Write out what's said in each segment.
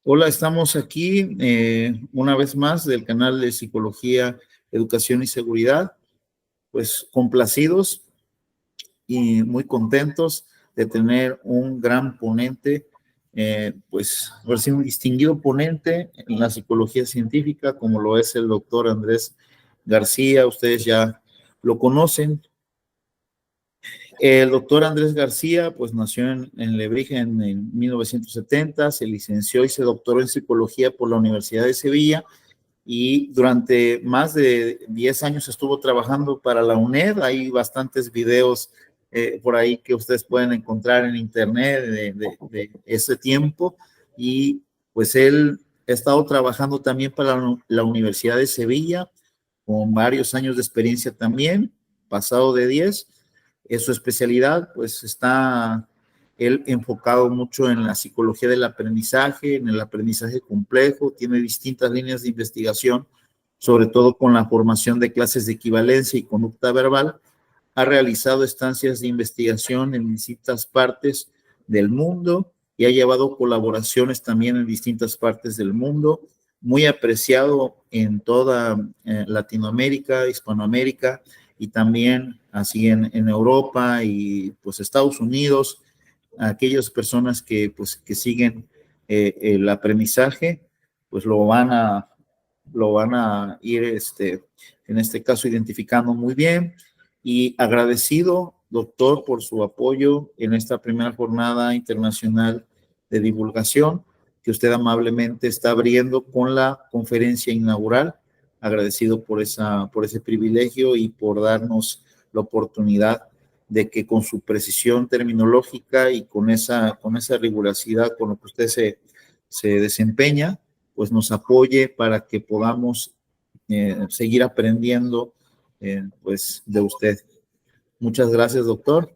Hola, estamos aquí una vez más del canal de Psicología, Educación y Seguridad. Pues complacidos y muy contentos de tener un gran ponente, pues por ser un distinguido ponente en la psicología científica, como lo es el doctor Andrés García. Ustedes ya lo conocen. El doctor Andrés García, pues nació en Lebrija en 1970, se licenció y se doctoró en psicología por la Universidad de Sevilla y durante más de 10 años estuvo trabajando para la UNED. Hay bastantes videos por ahí que ustedes pueden encontrar en internet de ese tiempo, y pues él ha estado trabajando también para la Universidad de Sevilla con varios años de experiencia también, pasado de 10. Su especialidad, pues está él enfocado mucho en la psicología del aprendizaje, en el aprendizaje complejo. Tiene distintas líneas de investigación, sobre todo con la formación de clases de equivalencia y conducta verbal. Ha realizado estancias de investigación en distintas partes del mundo y ha llevado colaboraciones también en distintas partes del mundo. Muy apreciado en toda Latinoamérica, Hispanoamérica, y también así en Europa y pues Estados Unidos. Aquellas personas que pues que siguen el aprendizaje, pues lo van a ir en este caso identificando muy bien. Y agradecido, doctor, por su apoyo en esta primera jornada internacional de divulgación que usted amablemente está abriendo con la conferencia inaugural. Agradecido por ese privilegio y por darnos la oportunidad de que con su precisión terminológica y con esa rigurosidad con lo que usted se desempeña, pues nos apoye para que podamos seguir aprendiendo pues de usted. Muchas gracias, doctor.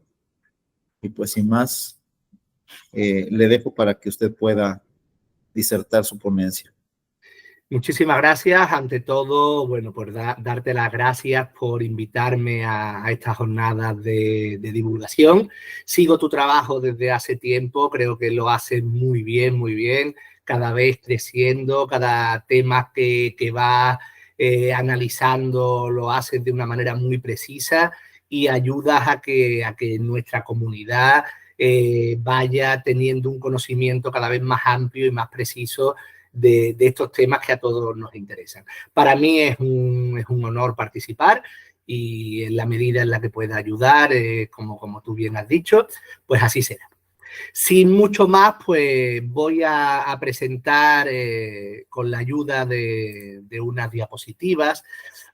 Y pues sin más, le dejo para que usted pueda disertar su ponencia. Muchísimas gracias. Ante todo, bueno, por darte las gracias por invitarme a estas jornadas de divulgación. Sigo tu trabajo desde hace tiempo, creo que lo haces muy bien, cada vez creciendo, cada tema que vas analizando lo haces de una manera muy precisa y ayudas a que nuestra comunidad vaya teniendo un conocimiento cada vez más amplio y más preciso de estos temas que a todos nos interesan. Para mí es un honor participar y en la medida en la que pueda ayudar, como tú bien has dicho, pues así será. Sin mucho más, pues voy a presentar con la ayuda de unas diapositivas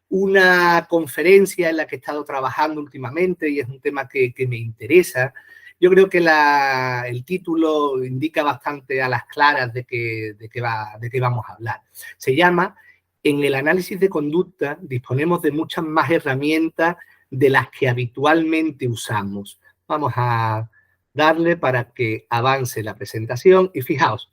una conferencia en la que he estado trabajando últimamente y es un tema que me interesa. Yo creo que el título indica bastante a las claras de qué vamos a hablar. Se llama "En el análisis de conducta disponemos de muchas más herramientas de las que habitualmente usamos". Vamos a darle para que avance la presentación y fijaos,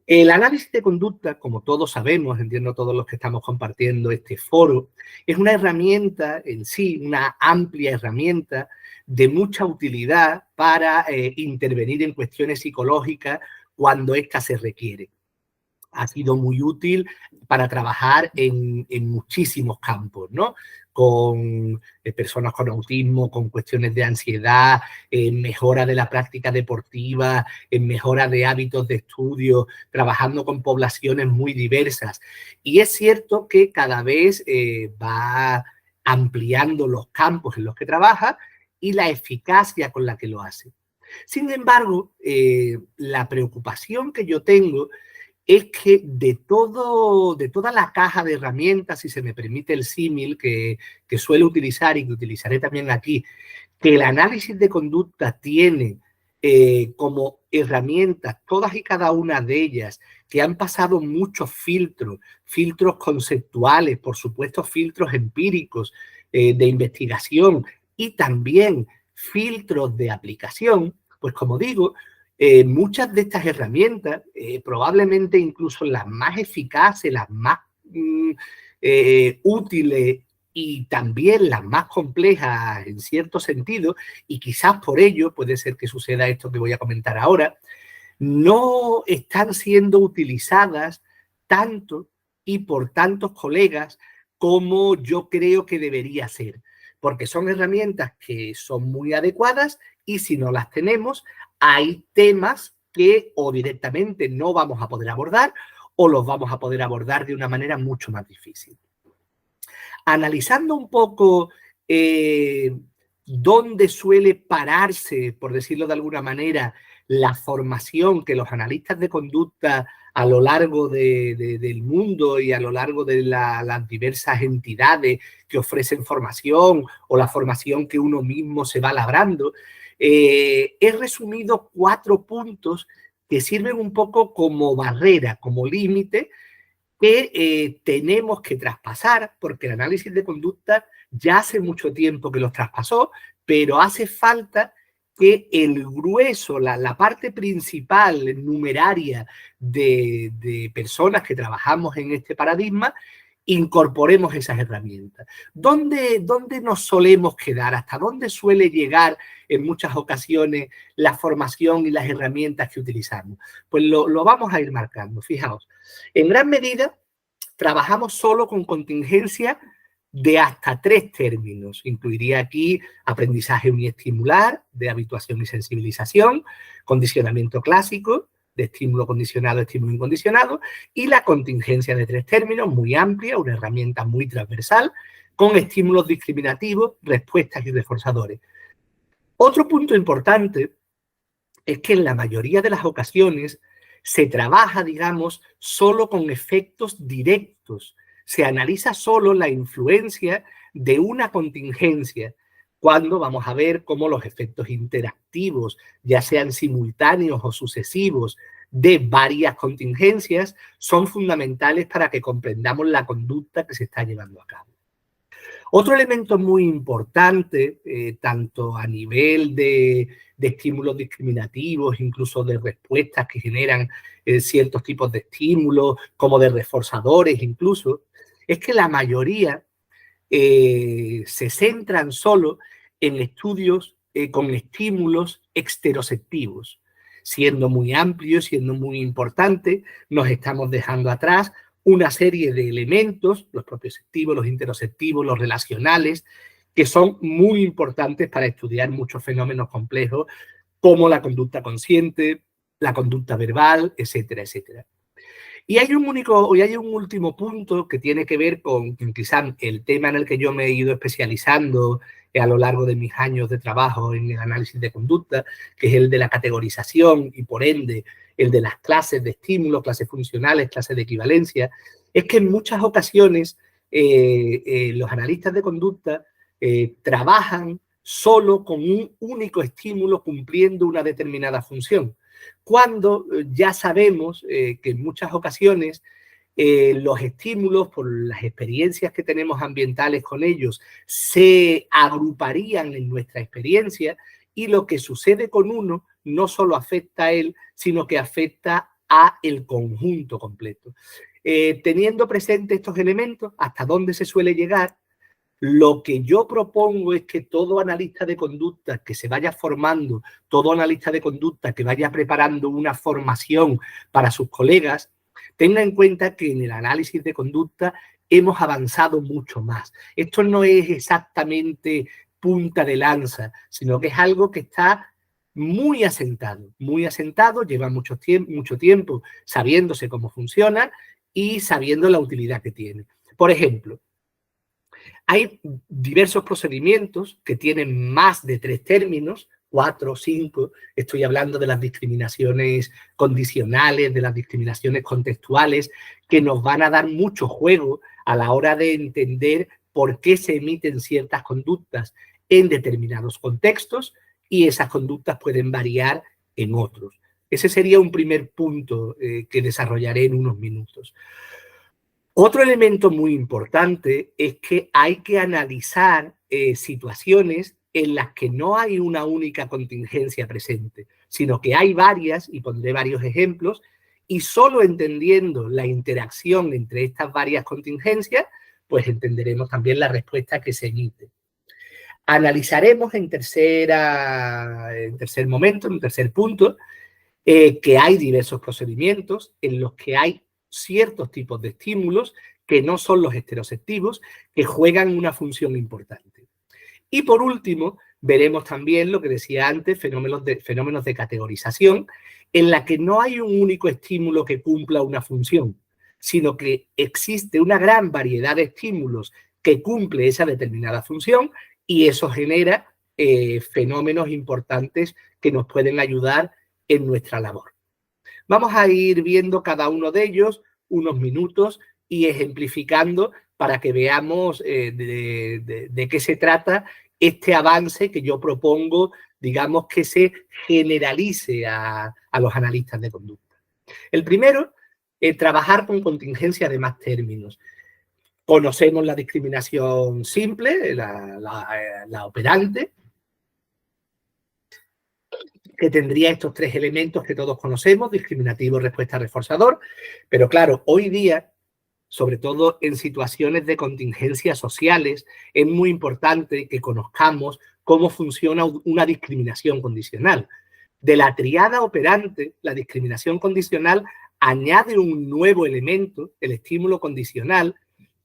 el análisis de conducta, como todos sabemos, entiendo todos los que estamos compartiendo este foro, es una herramienta en sí, una amplia herramienta de mucha utilidad para intervenir en cuestiones psicológicas cuando ésta se requiere. Ha sido muy útil para trabajar en muchísimos campos, ¿no? Con personas con autismo, con cuestiones de ansiedad, en mejora de la práctica deportiva, en mejora de hábitos de estudio, trabajando con poblaciones muy diversas. Y es cierto que cada vez va ampliando los campos en los que trabaja y la eficacia con la que lo hace. Sin embargo, la preocupación que yo tengo es que de toda la caja de herramientas, si se me permite el símil que suelo utilizar y que utilizaré también aquí, que el análisis de conducta tiene como herramientas, todas y cada una de ellas, que han pasado muchos filtros conceptuales, por supuesto filtros empíricos de investigación y también filtros de aplicación, pues como digo, muchas de estas herramientas, probablemente incluso las más eficaces, las más útiles y también las más complejas en cierto sentido, y quizás por ello puede ser que suceda esto que voy a comentar ahora, no están siendo utilizadas tanto y por tantos colegas como yo creo que debería ser, porque son herramientas que son muy adecuadas y si no las tenemos, hay temas que o directamente no vamos a poder abordar o los vamos a poder abordar de una manera mucho más difícil. Analizando un poco dónde suele pararse, por decirlo de alguna manera, la formación que los analistas de conducta a lo largo del mundo y a lo largo de las diversas entidades que ofrecen formación o la formación que uno mismo se va labrando, he resumido 4 puntos que sirven un poco como barrera, como límite, que tenemos que traspasar, porque el análisis de conducta ya hace mucho tiempo que los traspasó, pero hace falta que el grueso, la parte principal numeraria de personas que trabajamos en este paradigma, incorporemos esas herramientas. ¿Dónde nos solemos quedar? ¿Hasta dónde suele llegar en muchas ocasiones la formación y las herramientas que utilizamos? Pues lo vamos a ir marcando. Fijaos, en gran medida trabajamos solo con contingencia de hasta 3 términos. Incluiría aquí aprendizaje uniestimular, de habituación y sensibilización, condicionamiento clásico, de estímulo condicionado, estímulo incondicionado, y la contingencia de 3 términos, muy amplia, una herramienta muy transversal, con estímulos discriminativos, respuestas y reforzadores. Otro punto importante es que en la mayoría de las ocasiones se trabaja, digamos, solo con efectos directos. Se analiza solo la influencia de una contingencia, cuando vamos a ver cómo los efectos interactivos, ya sean simultáneos o sucesivos, de varias contingencias, son fundamentales para que comprendamos la conducta que se está llevando a cabo. Otro elemento muy importante, tanto a nivel de estímulos discriminativos, incluso de respuestas que generan ciertos tipos de estímulos, como de reforzadores incluso, es que la mayoría se centran solo en estudios con estímulos exteroceptivos. Siendo muy amplio, siendo muy importante, nos estamos dejando atrás una serie de elementos, los propioceptivos, los interoceptivos, los relacionales, que son muy importantes para estudiar muchos fenómenos complejos como la conducta consciente, la conducta verbal, etcétera, etcétera. Y hay un último punto que tiene que ver con quizás el tema en el que yo me he ido especializando a lo largo de mis años de trabajo en el análisis de conducta, que es el de la categorización y por ende el de las clases de estímulos, clases funcionales, clases de equivalencia, es que en muchas ocasiones los analistas de conducta trabajan solo con un único estímulo cumpliendo una determinada función, cuando ya sabemos que en muchas ocasiones los estímulos, por las experiencias que tenemos ambientales con ellos, se agruparían en nuestra experiencia y lo que sucede con uno no solo afecta a él, sino que afecta a el conjunto completo. Teniendo presente estos elementos, hasta dónde se suele llegar, lo que yo propongo es que todo analista de conducta que se vaya formando, todo analista de conducta que vaya preparando una formación para sus colegas, tenga en cuenta que en el análisis de conducta hemos avanzado mucho más. Esto no es exactamente punta de lanza, sino que es algo que está muy asentado, lleva mucho tiempo sabiéndose cómo funciona y sabiendo la utilidad que tiene. Por ejemplo, hay diversos procedimientos que tienen más de 3 términos, 4 o 5. Estoy hablando de las discriminaciones condicionales, de las discriminaciones contextuales, que nos van a dar mucho juego a la hora de entender por qué se emiten ciertas conductas en determinados contextos y esas conductas pueden variar en otros. Ese sería un primer punto que desarrollaré en unos minutos. Otro elemento muy importante es que hay que analizar situaciones en las que no hay una única contingencia presente, sino que hay varias, y pondré varios ejemplos, y solo entendiendo la interacción entre estas varias contingencias, pues entenderemos también la respuesta que se emite. Analizaremos en tercer momento, en tercer punto, que hay diversos procedimientos en los que hay ciertos tipos de estímulos que no son los estereoceptivos, que juegan una función importante. Y por último, veremos también lo que decía antes, fenómenos de categorización, en la que no hay un único estímulo que cumpla una función, sino que existe una gran variedad de estímulos que cumple esa determinada función y eso genera fenómenos importantes que nos pueden ayudar en nuestra labor. Vamos a ir viendo cada uno de ellos unos minutos y ejemplificando para que veamos de qué se trata este avance que yo propongo, digamos, que se generalice a los analistas de conducta. El primero, trabajar con contingencia de más términos. Conocemos la discriminación simple, la operante, que tendría estos tres elementos que todos conocemos, discriminativo, respuesta, reforzador, pero claro, hoy día, sobre todo en situaciones de contingencias sociales, es muy importante que conozcamos cómo funciona una discriminación condicional. De la triada operante, la discriminación condicional añade un nuevo elemento, el estímulo condicional,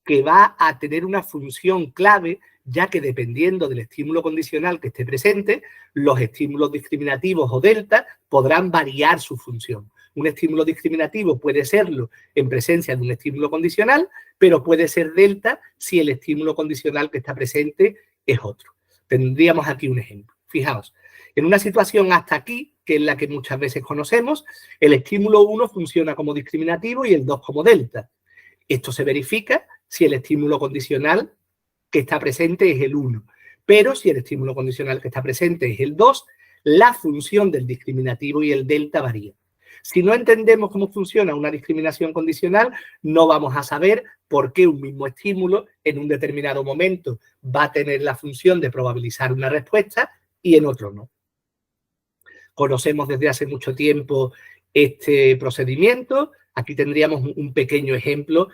que va a tener una función clave, ya que dependiendo del estímulo condicional que esté presente, los estímulos discriminativos o delta podrán variar su función. Un estímulo discriminativo puede serlo en presencia de un estímulo condicional, pero puede ser delta si el estímulo condicional que está presente es otro. Tendríamos aquí un ejemplo. Fijaos, en una situación hasta aquí, que es la que muchas veces conocemos, el estímulo 1 funciona como discriminativo y el 2 como delta. Esto se verifica si el estímulo condicional que está presente es el 1. Pero si el estímulo condicional que está presente es el 2, la función del discriminativo y el delta varía. Si no entendemos cómo funciona una discriminación condicional, no vamos a saber por qué un mismo estímulo en un determinado momento va a tener la función de probabilizar una respuesta y en otro no. Conocemos desde hace mucho tiempo este procedimiento. Aquí tendríamos un pequeño ejemplo,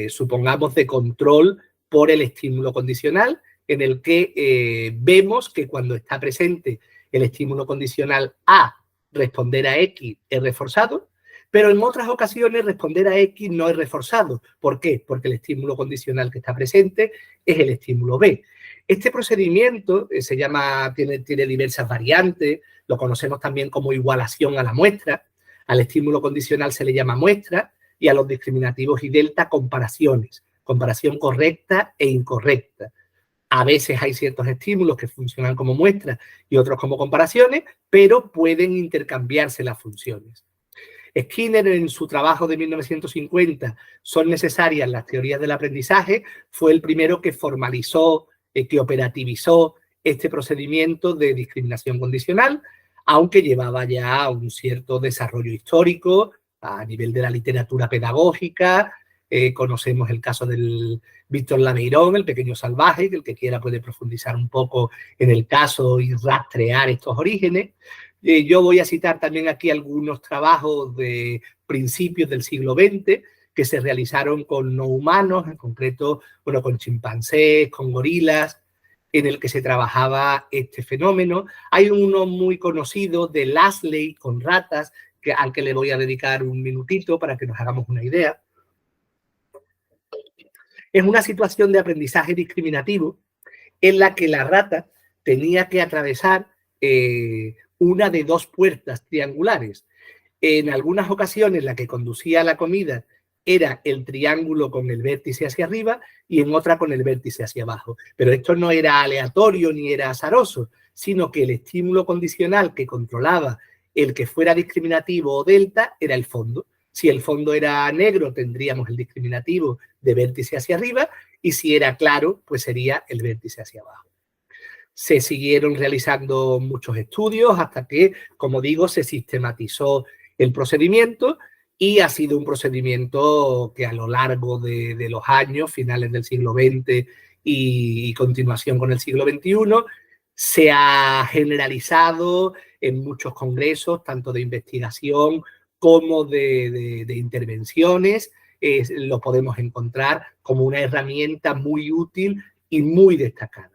supongamos, de control por el estímulo condicional, en el que vemos que cuando está presente el estímulo condicional A, responder a X es reforzado, pero en otras ocasiones responder a X no es reforzado. ¿Por qué? Porque el estímulo condicional que está presente es el estímulo B. Este procedimiento tiene diversas variantes, lo conocemos también como igualación a la muestra. Al estímulo condicional se le llama muestra y a los discriminativos y delta comparaciones, comparación correcta e incorrecta. A veces hay ciertos estímulos que funcionan como muestras y otros como comparaciones, pero pueden intercambiarse las funciones. Skinner, en su trabajo de 1950, ¿Son necesarias las teorías del aprendizaje?, fue el primero que formalizó, que operativizó este procedimiento de discriminación condicional, aunque llevaba ya un cierto desarrollo histórico a nivel de la literatura pedagógica. Conocemos el caso del Víctor Lameirón, el pequeño salvaje, que el que quiera puede profundizar un poco en el caso y rastrear estos orígenes. Yo voy a citar también aquí algunos trabajos de principios del siglo XX que se realizaron con no humanos, en concreto, bueno, con chimpancés, con gorilas, en el que se trabajaba este fenómeno. Hay uno muy conocido de Lasley con ratas, al que le voy a dedicar un minutito para que nos hagamos una idea. Es una situación de aprendizaje discriminativo en la que la rata tenía que atravesar una de dos puertas triangulares. En algunas ocasiones la que conducía a la comida era el triángulo con el vértice hacia arriba y en otra con el vértice hacia abajo. Pero esto no era aleatorio ni era azaroso, sino que el estímulo condicional que controlaba el que fuera discriminativo o delta era el fondo. Si el fondo era negro, tendríamos el discriminativo de vértice hacia arriba y si era claro, pues sería el vértice hacia abajo. Se siguieron realizando muchos estudios hasta que, como digo, se sistematizó el procedimiento y ha sido un procedimiento que a lo largo de los años, finales del siglo XX y continuación con el siglo XXI, se ha generalizado en muchos congresos, tanto de investigación como de intervenciones. Lo podemos encontrar como una herramienta muy útil y muy destacada.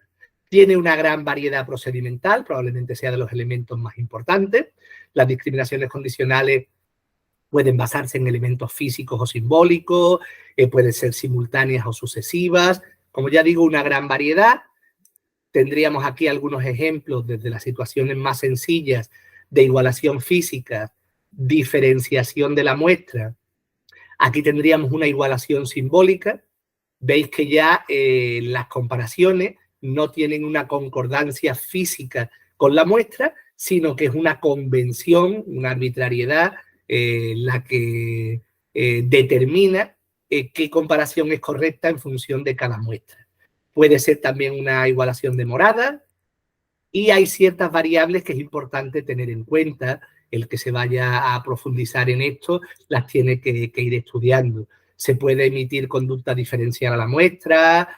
Tiene una gran variedad procedimental, probablemente sea de los elementos más importantes. Las discriminaciones condicionales pueden basarse en elementos físicos o simbólicos, pueden ser simultáneas o sucesivas. Como ya digo, una gran variedad. Tendríamos aquí algunos ejemplos desde las situaciones más sencillas de igualación física, diferenciación de la muestra. Aquí tendríamos una igualación simbólica. Veis que ya las comparaciones no tienen una concordancia física con la muestra, sino que es una convención, una arbitrariedad, la que determina qué comparación es correcta en función de cada muestra. Puede ser también una igualación de morada y hay ciertas variables que es importante tener en cuenta. El que se vaya a profundizar en esto las tiene que ir estudiando. Se puede emitir conducta diferencial a la muestra,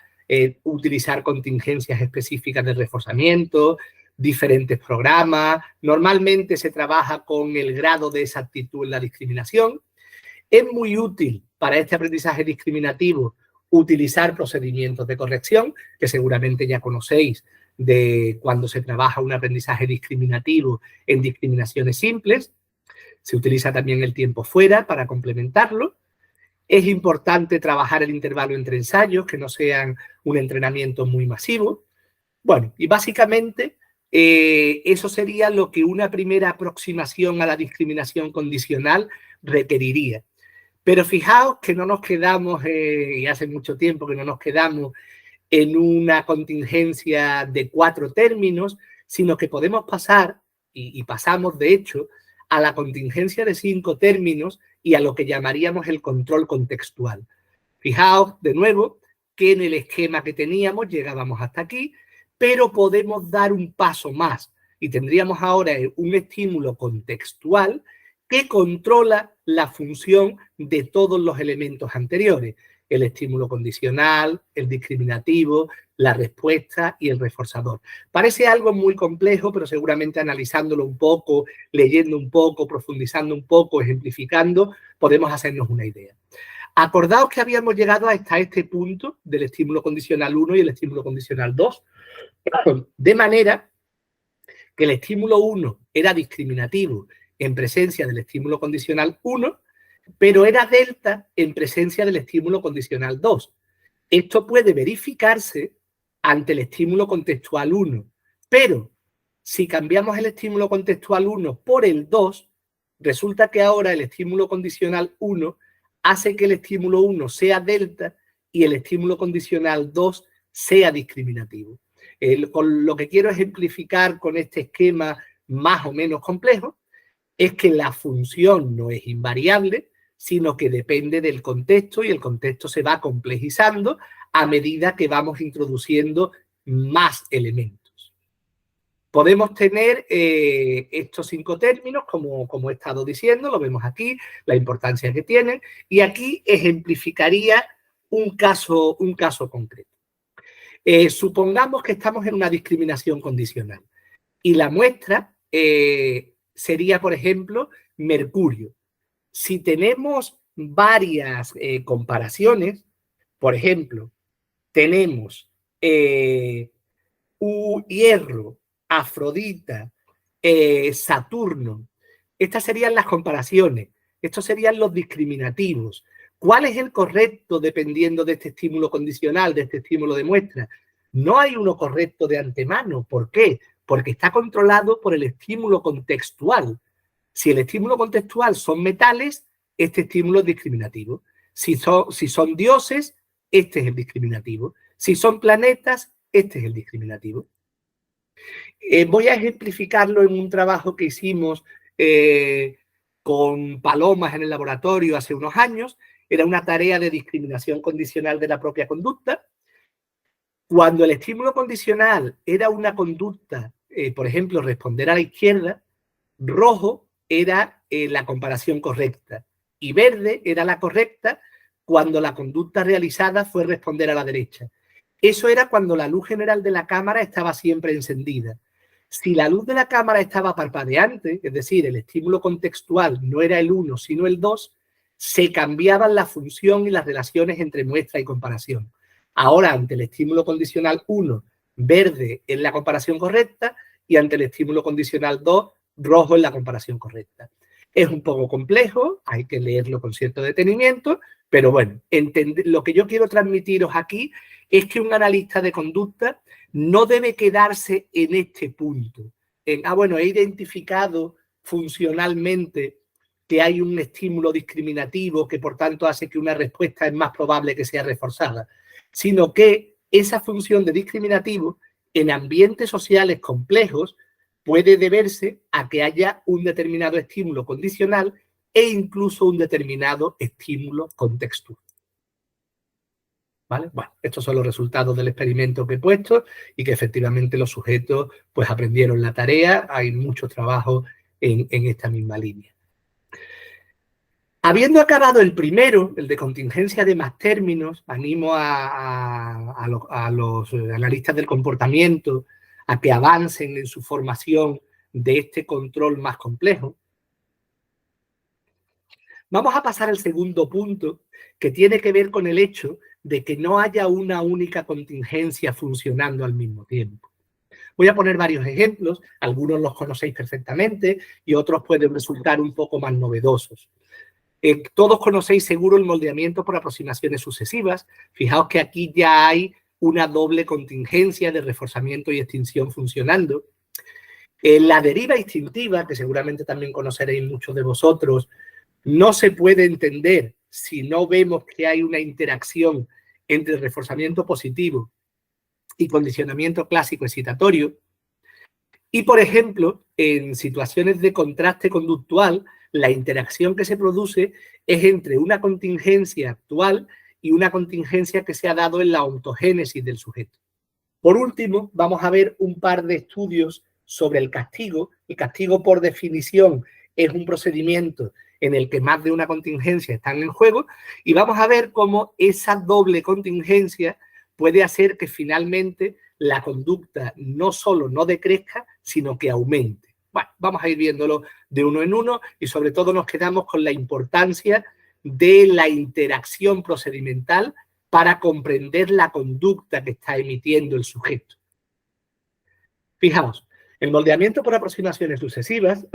utilizar contingencias específicas de reforzamiento, diferentes programas. Normalmente se trabaja con el grado de exactitud en la discriminación. Es muy útil para este aprendizaje discriminativo utilizar procedimientos de corrección, que seguramente ya conocéis de cuando se trabaja un aprendizaje discriminativo en discriminaciones simples. Se utiliza también el tiempo fuera para complementarlo. Es importante trabajar el intervalo entre ensayos, que no sean un entrenamiento muy masivo. Bueno, y básicamente eso sería lo que una primera aproximación a la discriminación condicional requeriría. Pero fijaos que no nos quedamos, y hace mucho tiempo que no nos quedamos en una contingencia de 4 términos, sino que podemos pasar, y pasamos de hecho, a la contingencia de 5 términos y a lo que llamaríamos el control contextual. Fijaos de nuevo que en el esquema que teníamos llegábamos hasta aquí, pero podemos dar un paso más y tendríamos ahora un estímulo contextual que controla la función de todos los elementos anteriores: el estímulo condicional, el discriminativo, la respuesta y el reforzador. Parece algo muy complejo, pero seguramente analizándolo un poco, leyendo un poco, profundizando un poco, ejemplificando, podemos hacernos una idea. Acordaos que habíamos llegado hasta este punto del estímulo condicional 1 y el estímulo condicional 2, de manera que el estímulo 1 era discriminativo en presencia del estímulo condicional 1, pero era delta en presencia del estímulo condicional 2. Esto puede verificarse ante el estímulo contextual 1, pero si cambiamos el estímulo contextual 1 por el 2, resulta que ahora el estímulo condicional 1 hace que el estímulo 1 sea delta y el estímulo condicional 2 sea discriminativo. Con lo que quiero ejemplificar con este esquema más o menos complejo es que la función no es invariable, sino que depende del contexto y el contexto se va complejizando a medida que vamos introduciendo más elementos. Podemos tener estos 5 términos, como he estado diciendo, lo vemos aquí, la importancia que tienen, y aquí ejemplificaría un caso concreto. Supongamos que estamos en una discriminación condicional y la muestra sería, por ejemplo, mercurio. Si tenemos varias comparaciones, por ejemplo, tenemos hierro, Afrodita, Saturno, estas serían las comparaciones, estos serían los discriminativos. ¿Cuál es el correcto dependiendo de este estímulo condicional, de este estímulo de muestra? No hay uno correcto de antemano. ¿Por qué? Porque está controlado por el estímulo contextual. Si el estímulo contextual son metales, este estímulo es discriminativo. Si son dioses, este es el discriminativo. Si son planetas, este es el discriminativo. Voy a ejemplificarlo en un trabajo que hicimos con palomas en el laboratorio hace unos años. Era una tarea de discriminación condicional de la propia conducta. Cuando el estímulo condicional era una conducta, por ejemplo, responder a la izquierda, rojo era la comparación correcta y verde era la correcta cuando la conducta realizada fue responder a la derecha. Eso era cuando la luz general de la cámara estaba siempre encendida. Si la luz de la cámara estaba parpadeante, es decir, el estímulo contextual no era el 1 sino el 2, se cambiaban la función y las relaciones entre muestra y comparación. Ahora, ante el estímulo condicional 1, verde es la comparación correcta y ante el estímulo condicional 2, rojo es la comparación correcta. Es un poco complejo, hay que leerlo con cierto detenimiento, pero bueno, lo que yo quiero transmitiros aquí es que un analista de conducta no debe quedarse en este punto. Bueno, he identificado funcionalmente que hay un estímulo discriminativo que por tanto hace que una respuesta es más probable que sea reforzada, sino que esa función de discriminativo en ambientes sociales complejos puede deberse a que haya un determinado estímulo condicional e incluso un determinado estímulo contextual. ¿Vale? Bueno, estos son los resultados del experimento que he puesto y que efectivamente los sujetos pues aprendieron la tarea. Hay mucho trabajo en esta misma línea. Habiendo acabado el primero, el de contingencia de más términos, animo a los analistas del comportamiento a que avancen en su formación de este control más complejo. Vamos a pasar al segundo punto, que tiene que ver con el hecho de que no haya una única contingencia funcionando al mismo tiempo. Voy a poner varios ejemplos, algunos los conocéis perfectamente y otros pueden resultar un poco más novedosos. Todos conocéis seguro el moldeamiento por aproximaciones sucesivas. Fijaos que aquí ya hay una doble contingencia de reforzamiento y extinción funcionando. La deriva instintiva, que seguramente también conoceréis muchos de vosotros, no se puede entender si no vemos que hay una interacción entre reforzamiento positivo y condicionamiento clásico excitatorio. Y, por ejemplo, en situaciones de contraste conductual, la interacción que se produce es entre una contingencia actual y una contingencia que se ha dado en la ontogénesis del sujeto. Por último, vamos a ver un par de estudios sobre el castigo. El castigo, por definición, es un procedimiento en el que más de una contingencia están en juego y vamos a ver cómo esa doble contingencia puede hacer que finalmente la conducta no solo no decrezca, sino que aumente. Bueno, vamos a ir viéndolo de uno en uno y sobre todo nos quedamos con la importancia de la interacción procedimental para comprender la conducta que está emitiendo el sujeto. Fijaos, el moldeamiento por aproximaciones sucesivas,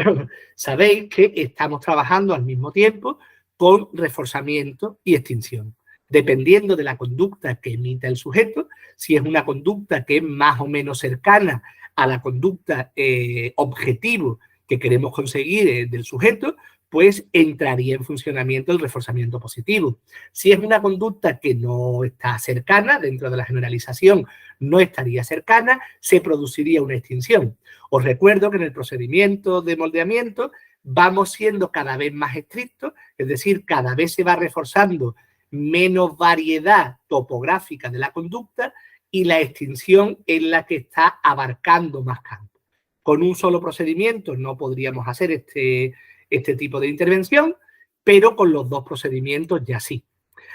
sabéis que estamos trabajando al mismo tiempo con reforzamiento y extinción. Dependiendo de la conducta que emita el sujeto, si es una conducta que es más o menos cercana a la conducta objetivo que queremos conseguir del sujeto, pues entraría en funcionamiento el reforzamiento positivo. Si es una conducta que no está cercana, dentro de la generalización no estaría cercana, se produciría una extinción. Os recuerdo que en el procedimiento de moldeamiento vamos siendo cada vez más estrictos, es decir, cada vez se va reforzando menos variedad topográfica de la conducta y la extinción es la que está abarcando más campo. Con un solo procedimiento no podríamos hacer este tipo de intervención, pero con los dos procedimientos ya sí.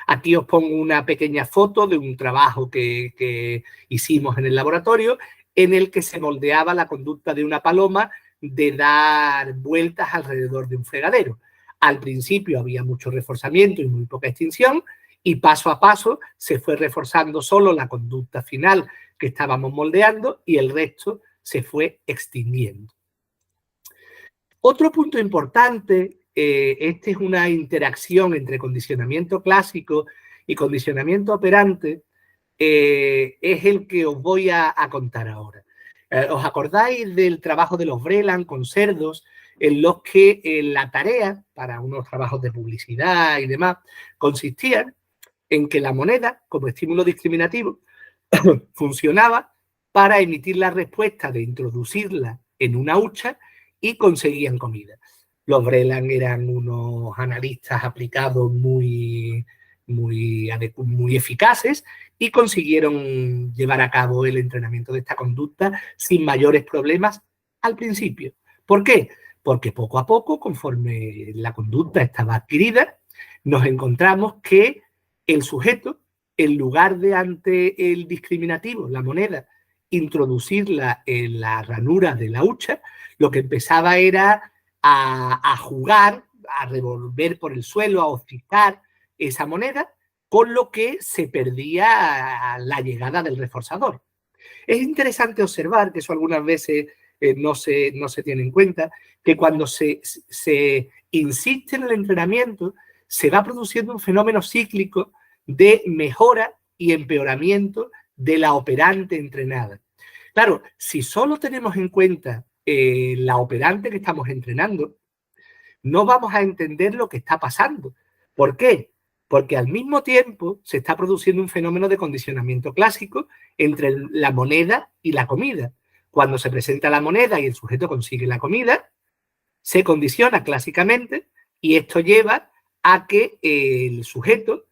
Aquí os pongo una pequeña foto de un trabajo que hicimos en el laboratorio en el que se moldeaba la conducta de una paloma de dar vueltas alrededor de un fregadero. Al principio había mucho reforzamiento y muy poca extinción y paso a paso se fue reforzando solo la conducta final que estábamos moldeando y el resto se fue extinguiendo. Otro punto importante, esta es una interacción entre condicionamiento clásico y condicionamiento operante, es el que os voy a contar ahora. ¿Os acordáis del trabajo de los Vreeland con cerdos, en los que la tarea, para unos trabajos de publicidad y demás, consistía en que la moneda, como estímulo discriminativo, funcionaba para emitir la respuesta de introducirla en una hucha y conseguían comida. Los Vreeland eran unos analistas aplicados muy eficaces y consiguieron llevar a cabo el entrenamiento de esta conducta sin mayores problemas al principio. ¿Por qué? Porque poco a poco, conforme la conducta estaba adquirida, nos encontramos que el sujeto, en lugar de ante el discriminativo, la moneda, introducirla en la ranura de la hucha, lo que empezaba era a jugar, a revolver por el suelo, a hocicar esa moneda, con lo que se perdía la llegada del reforzador. Es interesante observar, que eso algunas veces no se tiene en cuenta, que cuando se insiste en el entrenamiento, se va produciendo un fenómeno cíclico de mejora y empeoramiento de la operante entrenada. Claro, si solo tenemos en cuenta la operante que estamos entrenando, no vamos a entender lo que está pasando. ¿Por qué? Porque al mismo tiempo se está produciendo un fenómeno de condicionamiento clásico entre la moneda y la comida. Cuando se presenta la moneda y el sujeto consigue la comida, se condiciona clásicamente y esto lleva a que el sujeto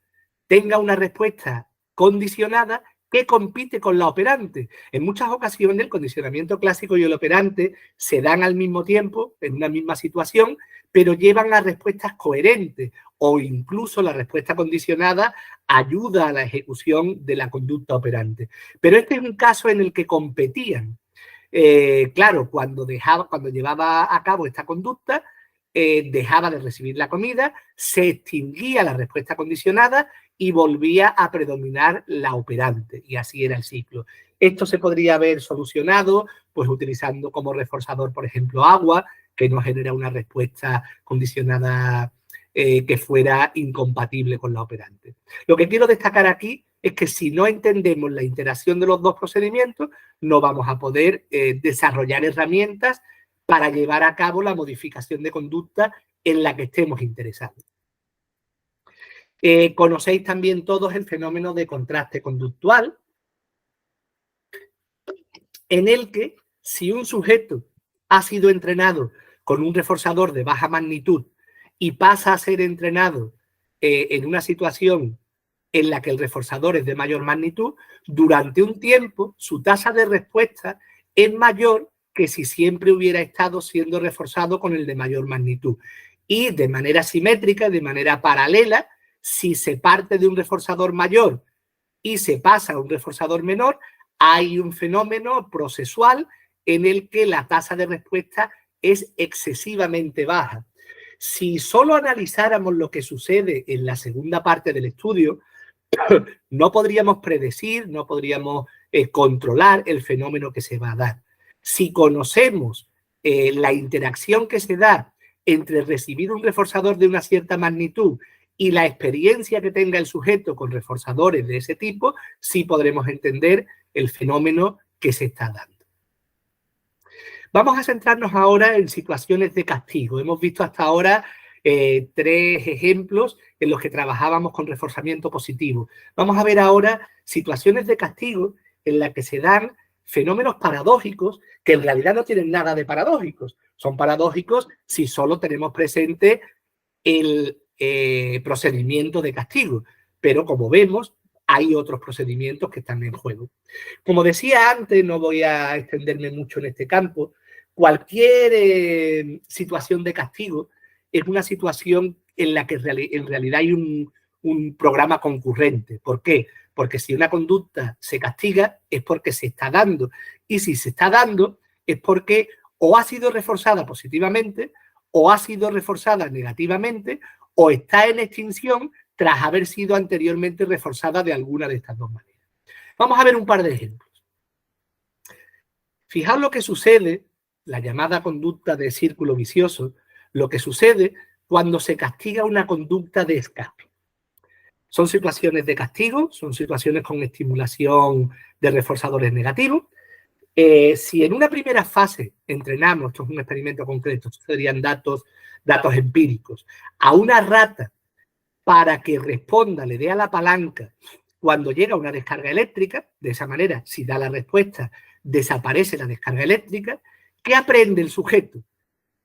tenga una respuesta condicionada que compite con la operante. En muchas ocasiones el condicionamiento clásico y el operante se dan al mismo tiempo, en una misma situación, pero llevan a respuestas coherentes o incluso la respuesta condicionada ayuda a la ejecución de la conducta operante. Pero este es un caso en el que competían. Claro, cuando llevaba a cabo esta conducta, dejaba de recibir la comida, se extinguía la respuesta condicionada y volvía a predominar la operante, y así era el ciclo. Esto se podría haber solucionado pues utilizando como reforzador, por ejemplo, agua, que no genera una respuesta condicionada que fuera incompatible con la operante. Lo que quiero destacar aquí es que si no entendemos la interacción de los dos procedimientos, no vamos a poder desarrollar herramientas para llevar a cabo la modificación de conducta en la que estemos interesados. Conocéis también todos el fenómeno de contraste conductual, en el que si un sujeto ha sido entrenado con un reforzador de baja magnitud y pasa a ser entrenado en una situación en la que el reforzador es de mayor magnitud, durante un tiempo su tasa de respuesta es mayor que si siempre hubiera estado siendo reforzado con el de mayor magnitud. Y de manera simétrica, de manera paralela, si se parte de un reforzador mayor y se pasa a un reforzador menor, hay un fenómeno procesual en el que la tasa de respuesta es excesivamente baja. Si solo analizáramos lo que sucede en la segunda parte del estudio, no podríamos predecir, no podríamos controlar el fenómeno que se va a dar. Si conocemos la interacción que se da entre recibir un reforzador de una cierta magnitud y la experiencia que tenga el sujeto con reforzadores de ese tipo, sí podremos entender el fenómeno que se está dando. Vamos a centrarnos ahora en situaciones de castigo. Hemos visto hasta ahora 3 ejemplos en los que trabajábamos con reforzamiento positivo. Vamos a ver ahora situaciones de castigo en las que se dan fenómenos paradójicos que en realidad no tienen nada de paradójicos. Son paradójicos si solo tenemos presente el procedimiento de castigo, pero como vemos hay otros procedimientos que están en juego. Como decía antes, no voy a extenderme mucho en este campo, cualquier situación de castigo es una situación en la que en realidad hay un programa concurrente. ¿Por qué? Porque si una conducta se castiga es porque se está dando, y si se está dando es porque o ha sido reforzada positivamente o ha sido reforzada negativamente o está en extinción tras haber sido anteriormente reforzada de alguna de estas dos maneras. Vamos a ver un par de ejemplos. Fijaos lo que sucede, la llamada conducta de círculo vicioso, lo que sucede cuando se castiga una conducta de escape. Son situaciones de castigo, son situaciones con estimulación de reforzadores negativos. Si en una primera fase entrenamos, esto es un experimento concreto, estos serían datos empíricos, a una rata para que responda, le dé a la palanca cuando llega una descarga eléctrica, de esa manera, si da la respuesta, desaparece la descarga eléctrica, ¿qué aprende el sujeto?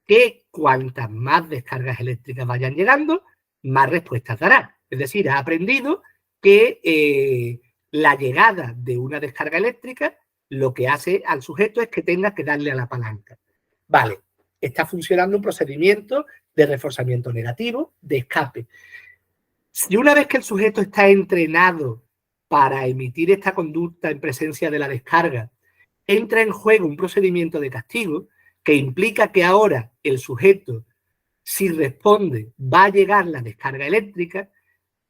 Que cuantas más descargas eléctricas vayan llegando, más respuestas dará. Es decir, ha aprendido que la llegada de una descarga eléctrica lo que hace al sujeto es que tenga que darle a la palanca. Vale, está funcionando un procedimiento de reforzamiento negativo, de escape. Si una vez que el sujeto está entrenado para emitir esta conducta en presencia de la descarga, entra en juego un procedimiento de castigo que implica que ahora el sujeto, si responde, va a llegar la descarga eléctrica,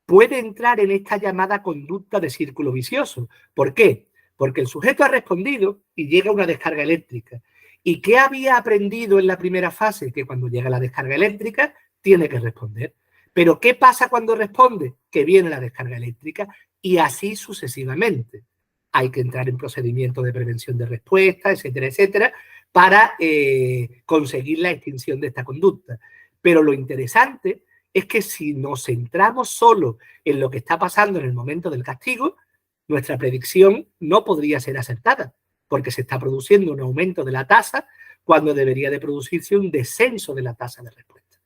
puede entrar en esta llamada conducta de círculo vicioso. ¿Por qué? Porque el sujeto ha respondido y llega una descarga eléctrica. ¿Y qué había aprendido en la primera fase? Que cuando llega la descarga eléctrica tiene que responder. Pero ¿qué pasa cuando responde? Que viene la descarga eléctrica y así sucesivamente. Hay que entrar en procedimientos de prevención de respuesta, etcétera, etcétera, para conseguir la extinción de esta conducta. Pero lo interesante es que si nos centramos solo en lo que está pasando en el momento del castigo, nuestra predicción no podría ser acertada, porque se está produciendo un aumento de la tasa cuando debería de producirse un descenso de la tasa de respuesta.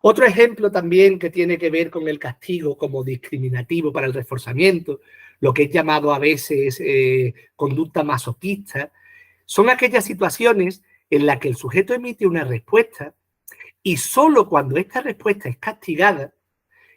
Otro ejemplo también que tiene que ver con el castigo como discriminativo para el reforzamiento, lo que es llamado a veces conducta masoquista, son aquellas situaciones en las que el sujeto emite una respuesta y solo cuando esta respuesta es castigada,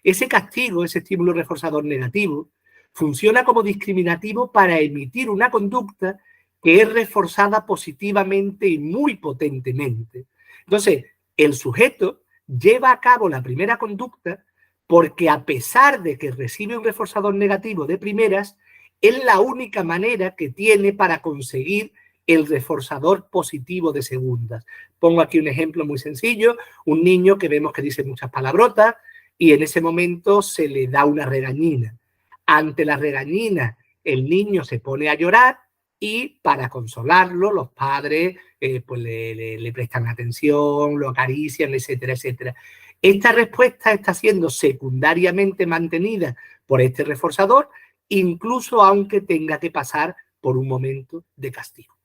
ese castigo, ese estímulo reforzador negativo, funciona como discriminativo para emitir una conducta que es reforzada positivamente y muy potentemente. Entonces, el sujeto lleva a cabo la primera conducta porque a pesar de que recibe un reforzador negativo de primeras, es la única manera que tiene para conseguir el reforzador positivo de segundas. Pongo aquí un ejemplo muy sencillo, un niño que vemos que dice muchas palabrotas y en ese momento se le da una regañina. Ante la regañina, el niño se pone a llorar y para consolarlo, los padres pues le prestan atención, lo acarician, etcétera, etcétera. Esta respuesta está siendo secundariamente mantenida por este reforzador, incluso aunque tenga que pasar por un momento de castigo.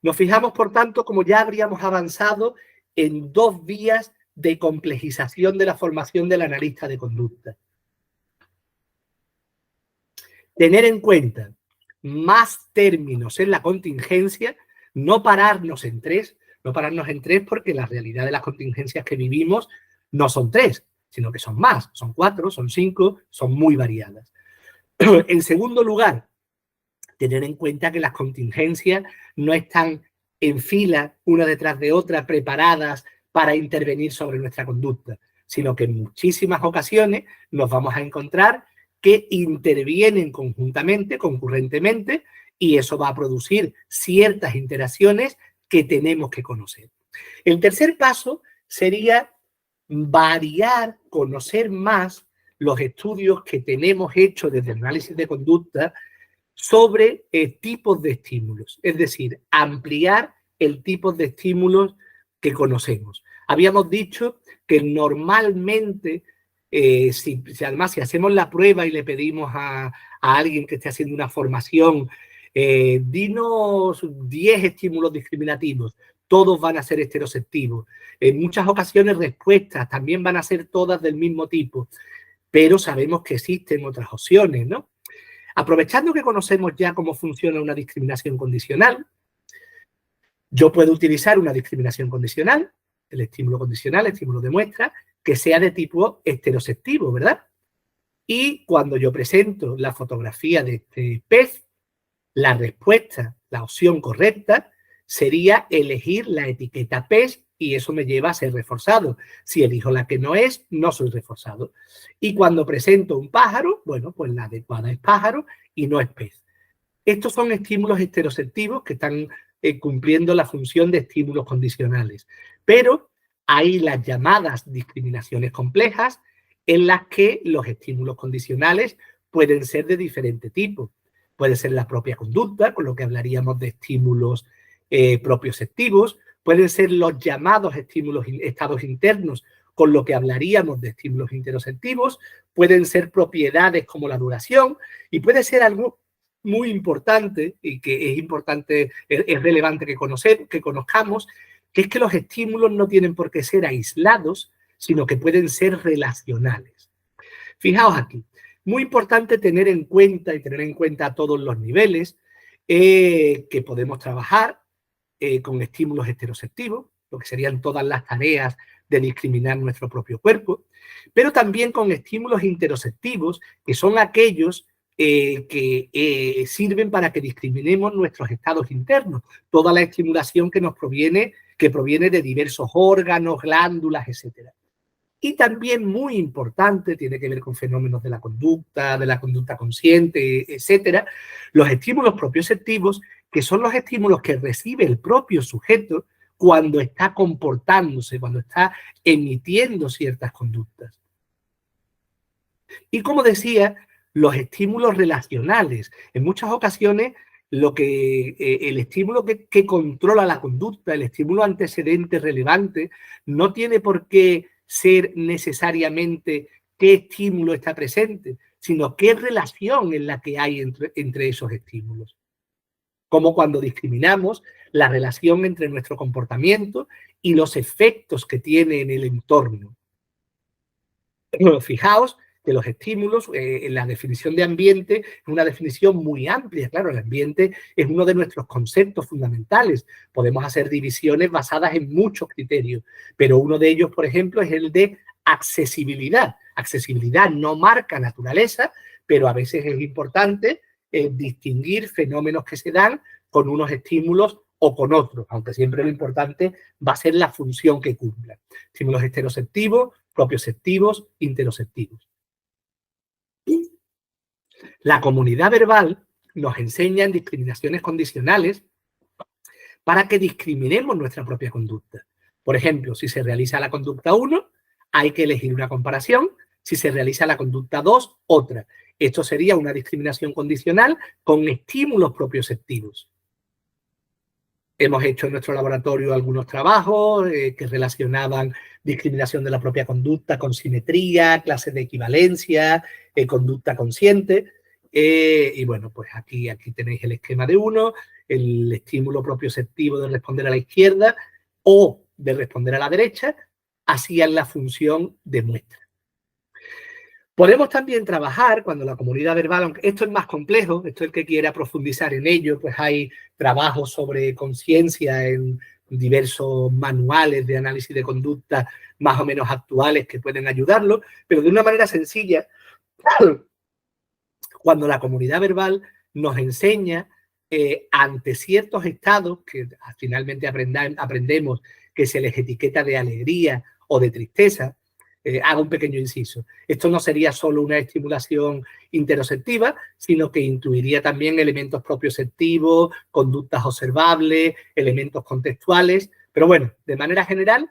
Nos fijamos, por tanto, como ya habríamos avanzado en dos vías de complejización de la formación del analista de conducta. Tener en cuenta más términos en la contingencia, no pararnos en tres porque la realidad de las contingencias que vivimos no son tres, sino que son más, son 4, son 5, son muy variadas. En segundo lugar, tener en cuenta que las contingencias no están en fila, una detrás de otra, preparadas para intervenir sobre nuestra conducta, sino que en muchísimas ocasiones nos vamos a encontrar que intervienen conjuntamente, concurrentemente, y eso va a producir ciertas interacciones que tenemos que conocer. El tercer paso sería variar, conocer más los estudios que tenemos hechos desde el análisis de conducta sobre tipos de estímulos, es decir, ampliar el tipo de estímulos que conocemos. Habíamos dicho que normalmente, si hacemos la prueba y le pedimos a alguien que esté haciendo una formación, dinos 10 estímulos discriminativos, todos van a ser heteroceptivos. En muchas ocasiones respuestas también van a ser todas del mismo tipo, pero sabemos que existen otras opciones, ¿no? Aprovechando que conocemos ya cómo funciona una discriminación condicional, yo puedo utilizar una discriminación condicional, el estímulo condicional, el estímulo de muestra, que sea de tipo heteroceptivo, ¿verdad? Y cuando yo presento la fotografía de este pez, la respuesta, la opción correcta, sería elegir la etiqueta pez y eso me lleva a ser reforzado. Si elijo la que no es, no soy reforzado. Y cuando presento un pájaro, bueno, pues la adecuada es pájaro y no es pez. Estos son estímulos heteroceptivos que están cumpliendo la función de estímulos condicionales. Pero hay las llamadas discriminaciones complejas en las que los estímulos condicionales pueden ser de diferente tipo. Puede ser la propia conducta, con lo que hablaríamos de estímulos propioceptivos. Pueden ser los llamados estímulos, estados internos, con lo que hablaríamos de estímulos interoceptivos. Pueden ser propiedades como la duración y puede ser algo muy importante y que es relevante que conozcamos, que es que los estímulos no tienen por qué ser aislados, sino que pueden ser relacionales. Fijaos aquí, muy importante tener en cuenta y tener en cuenta a todos los niveles que podemos trabajar con estímulos heteroceptivos, lo que serían todas las tareas de discriminar nuestro propio cuerpo, pero también con estímulos interoceptivos, que son aquellos que sirven para que discriminemos nuestros estados internos, toda la estimulación que proviene de diversos órganos, glándulas, etcétera. Y también muy importante, tiene que ver con fenómenos de la conducta consciente, etcétera, los estímulos propioceptivos que son los estímulos que recibe el propio sujeto cuando está comportándose, cuando está emitiendo ciertas conductas. Y como decía, los estímulos relacionales. En muchas ocasiones, el estímulo que controla la conducta, el estímulo antecedente relevante, no tiene por qué ser necesariamente qué estímulo está presente, sino qué relación es la que hay entre esos estímulos. Como cuando discriminamos la relación entre nuestro comportamiento y los efectos que tiene en el entorno. Fijaos que los estímulos, en la definición de ambiente, es una definición muy amplia. Claro, el ambiente es uno de nuestros conceptos fundamentales. Podemos hacer divisiones basadas en muchos criterios, pero uno de ellos, por ejemplo, es el de accesibilidad. Accesibilidad no marca naturaleza, pero a veces es importante distinguir fenómenos que se dan con unos estímulos o con otros, aunque siempre lo importante va a ser la función que cumplan. Estímulos esteroceptivos, propioceptivos, interoceptivos. La comunidad verbal nos enseña en discriminaciones condicionales para que discriminemos nuestra propia conducta. Por ejemplo, si se realiza la conducta 1, hay que elegir una comparación. Si se realiza la conducta 2, otra. Esto sería una discriminación condicional con estímulos propioceptivos. Hemos hecho en nuestro laboratorio algunos trabajos que relacionaban discriminación de la propia conducta con simetría, clases de equivalencia, conducta consciente. Y bueno, pues aquí tenéis el esquema de uno, el estímulo propioceptivo de responder a la izquierda o de responder a la derecha, hacían la función de muestra. Podemos también trabajar cuando la comunidad verbal, aunque esto es más complejo, esto el que quiera profundizar en ello, pues hay trabajos sobre conciencia en diversos manuales de análisis de conducta más o menos actuales que pueden ayudarlo, pero de una manera sencilla, cuando la comunidad verbal nos enseña ante ciertos estados que finalmente aprendemos que se les etiqueta de alegría o de tristeza. Hago un pequeño inciso. Esto no sería solo una estimulación interoceptiva, sino que incluiría también elementos propioceptivos, conductas observables, elementos contextuales. Pero bueno, de manera general,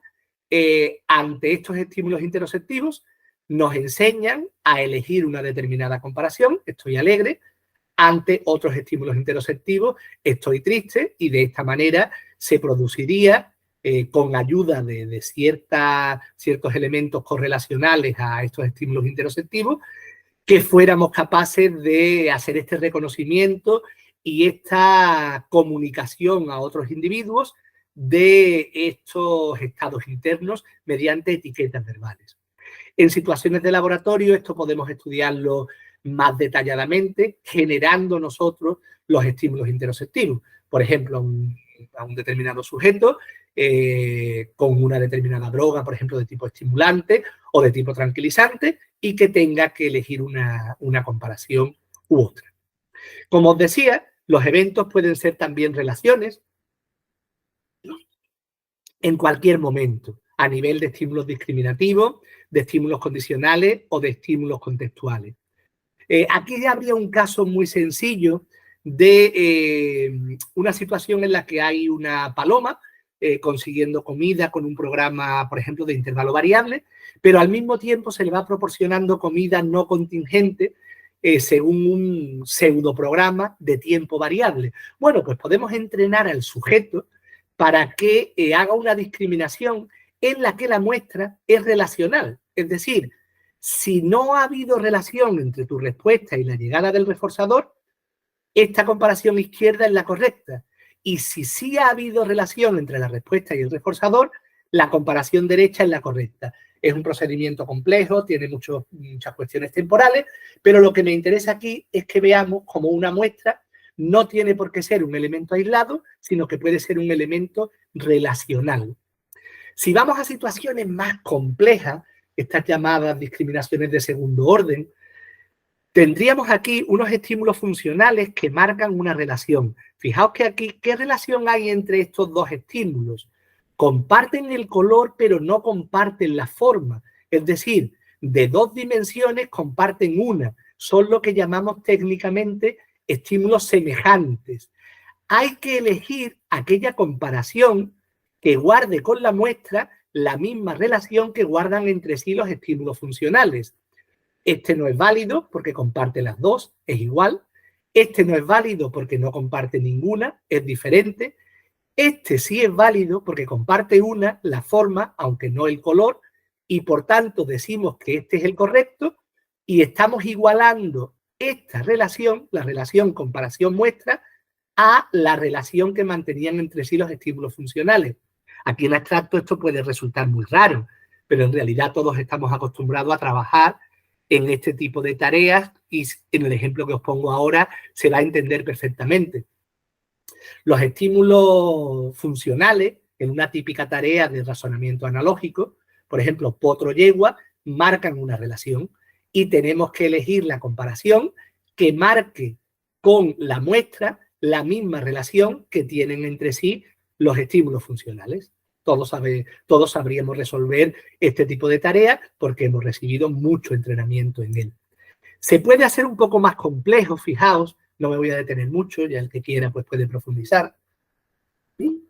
ante estos estímulos interoceptivos, nos enseñan a elegir una determinada comparación, estoy alegre, ante otros estímulos interoceptivos, estoy triste, y de esta manera se produciría con ayuda de ciertos elementos correlacionales a estos estímulos interoceptivos, que fuéramos capaces de hacer este reconocimiento y esta comunicación a otros individuos de estos estados internos mediante etiquetas verbales. En situaciones de laboratorio esto podemos estudiarlo más detalladamente, generando nosotros los estímulos interoceptivos. Por ejemplo, a un determinado sujeto con una determinada droga, por ejemplo, de tipo estimulante o de tipo tranquilizante, y que tenga que elegir una comparación u otra. Como os decía, los eventos pueden ser también relaciones en cualquier momento, a nivel de estímulos discriminativos, de estímulos condicionales o de estímulos contextuales. Aquí habría un caso muy sencillo de una situación en la que hay una paloma consiguiendo comida con un programa, por ejemplo, de intervalo variable, pero al mismo tiempo se le va proporcionando comida no contingente según un pseudoprograma de tiempo variable. Bueno, pues podemos entrenar al sujeto para que haga una discriminación en la que la muestra es relacional. Es decir, si no ha habido relación entre tu respuesta y la llegada del reforzador, esta comparación izquierda es la correcta. Y si sí ha habido relación entre la respuesta y el reforzador, la comparación derecha es la correcta. Es un procedimiento complejo, tiene muchas cuestiones temporales, pero lo que me interesa aquí es que veamos cómo una muestra no tiene por qué ser un elemento aislado, sino que puede ser un elemento relacional. Si vamos a situaciones más complejas, estas llamadas discriminaciones de segundo orden, tendríamos aquí unos estímulos funcionales que marcan una relación. Fijaos que aquí, ¿qué relación hay entre estos dos estímulos? Comparten el color, pero no comparten la forma. Es decir, de dos dimensiones comparten una. Son lo que llamamos técnicamente estímulos semejantes. hay que elegir aquella comparación que guarde con la muestra la misma relación que guardan entre sí los estímulos funcionales. Este no es válido porque comparte las dos, es igual. Este no es válido porque no comparte ninguna, es diferente. Este sí es válido porque comparte una, la forma, aunque no el color, y por tanto decimos que este es el correcto y estamos igualando esta relación, la relación comparación-muestra, a la relación que mantenían entre sí los estímulos funcionales. Aquí en abstracto esto puede resultar muy raro, pero en realidad todos estamos acostumbrados a trabajar en este tipo de tareas y en el ejemplo que os pongo ahora se va a entender perfectamente. Los estímulos funcionales en una típica tarea de razonamiento analógico, por ejemplo, potro yegua, marcan una relación y tenemos que elegir la comparación que marque con la muestra la misma relación que tienen entre sí los estímulos funcionales. Todos sabríamos resolver este tipo de tareas porque hemos recibido mucho entrenamiento en él. Se puede hacer un poco más complejo, fijaos, no me voy a detener mucho, ya el que quiera pues puede profundizar, ¿sí?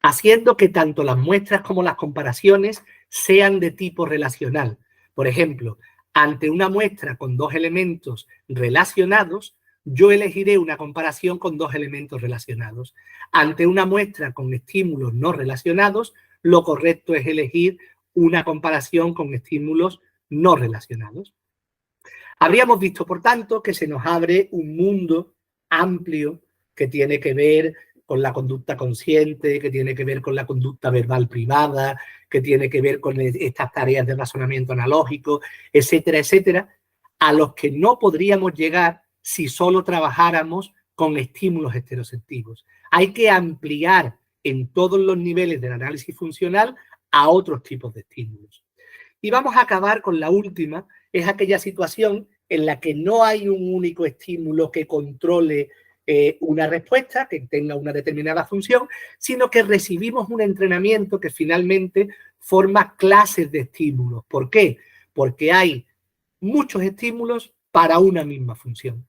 Haciendo que tanto las muestras como las comparaciones sean de tipo relacional. Por ejemplo, ante una muestra con dos elementos relacionados, yo elegiré una comparación con dos elementos relacionados. Ante una muestra con estímulos no relacionados, lo correcto es elegir una comparación con estímulos no relacionados. Habríamos visto, por tanto, que se nos abre un mundo amplio que tiene que ver con la conducta consciente, que tiene que ver con la conducta verbal privada, que tiene que ver con estas tareas de razonamiento analógico, etcétera, etcétera, a los que no podríamos llegar si solo trabajáramos con estímulos estereoceptivos. Hay que ampliar en todos los niveles del análisis funcional a otros tipos de estímulos. Y vamos a acabar con la última, es aquella situación en la que no hay un único estímulo que controle una respuesta, que tenga una determinada función, sino que recibimos un entrenamiento que finalmente forma clases de estímulos. ¿Por qué? Porque hay muchos estímulos para una misma función.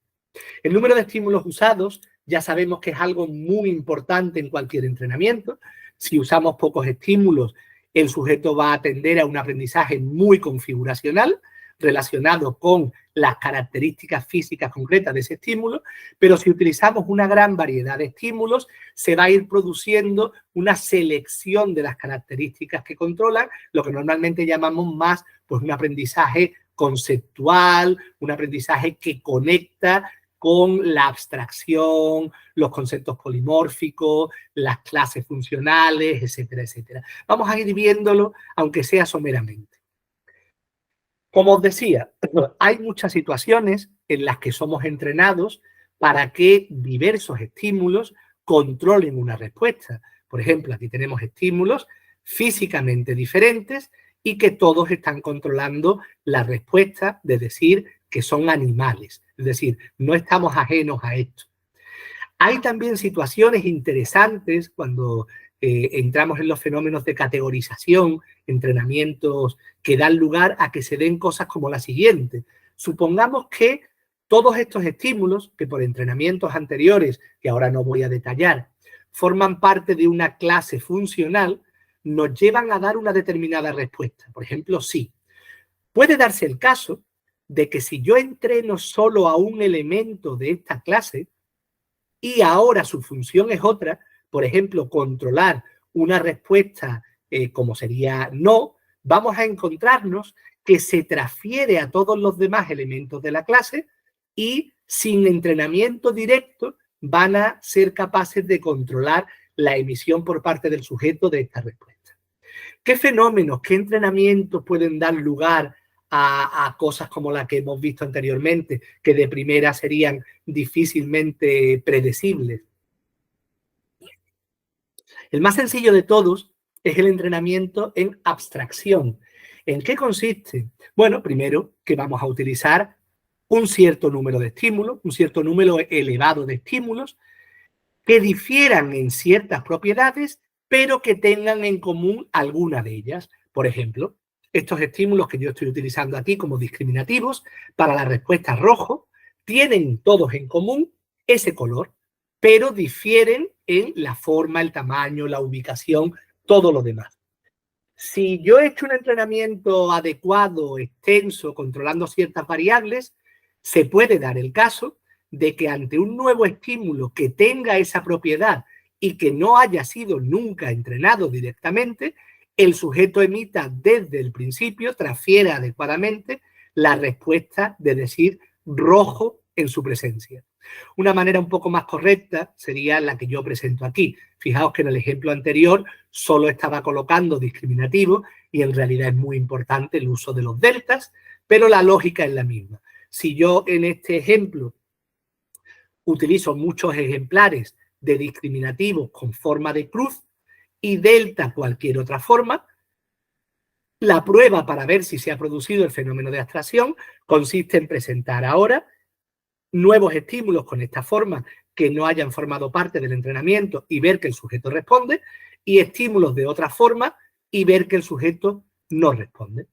El número de estímulos usados ya sabemos que es algo muy importante en cualquier entrenamiento. Si usamos pocos estímulos, el sujeto va a tender a un aprendizaje muy configuracional, relacionado con las características físicas concretas de ese estímulo, pero si utilizamos una gran variedad de estímulos, se va a ir produciendo una selección de las características que controlan, lo que normalmente llamamos más pues, un aprendizaje conceptual, un aprendizaje que conecta con la abstracción, los conceptos polimórficos, las clases funcionales, etcétera, etcétera. Vamos a ir viéndolo, aunque sea someramente. Como os decía, hay muchas situaciones en las que somos entrenados para que diversos estímulos controlen una respuesta. Por ejemplo, aquí tenemos estímulos físicamente diferentes y que todos están controlando la respuesta de decir que son animales. Es decir, no estamos ajenos a esto. Hay también situaciones interesantes cuando entramos en los fenómenos de categorización, entrenamientos que dan lugar a que se den cosas como la siguiente. Supongamos que todos estos estímulos, que por entrenamientos anteriores, que ahora no voy a detallar, forman parte de una clase funcional, nos llevan a dar una determinada respuesta. Por ejemplo, sí. Puede darse el caso de que si yo entreno solo a un elemento de esta clase y ahora su función es otra, por ejemplo, controlar una respuesta como sería no, vamos a encontrarnos que se transfiere a todos los demás elementos de la clase y sin entrenamiento directo van a ser capaces de controlar la emisión por parte del sujeto de esta respuesta. ¿Qué fenómenos, qué entrenamientos pueden dar lugar a cosas como la que hemos visto anteriormente, que de primera serían difícilmente predecibles? El más sencillo de todos es el entrenamiento en abstracción. ¿En qué consiste? Bueno, primero que vamos a utilizar un cierto número de estímulos, un cierto número elevado de estímulos que difieran en ciertas propiedades, pero que tengan en común alguna de ellas. Por ejemplo, estos estímulos que yo estoy utilizando aquí como discriminativos para la respuesta rojo tienen todos en común ese color. pero difieren en la forma, el tamaño, la ubicación, todo lo demás. Si yo he hecho un entrenamiento adecuado, extenso, controlando ciertas variables, se puede dar el caso de que ante un nuevo estímulo que tenga esa propiedad y que no haya sido nunca entrenado directamente, el sujeto emita desde el principio, transfiera adecuadamente la respuesta de decir rojo en su presencia. Una manera un poco más correcta sería la que yo presento aquí. Fijaos que en el ejemplo anterior solo estaba colocando discriminativo y en realidad es muy importante el uso de los deltas, pero la lógica es la misma. Si yo en este ejemplo utilizo muchos ejemplares de discriminativos con forma de cruz y delta cualquier otra forma, la prueba para ver si se ha producido el fenómeno de abstracción consiste en presentar ahora nuevos estímulos con esta forma que no hayan formado parte del entrenamiento y ver que el sujeto responde, y estímulos de otra forma y ver que el sujeto no responde.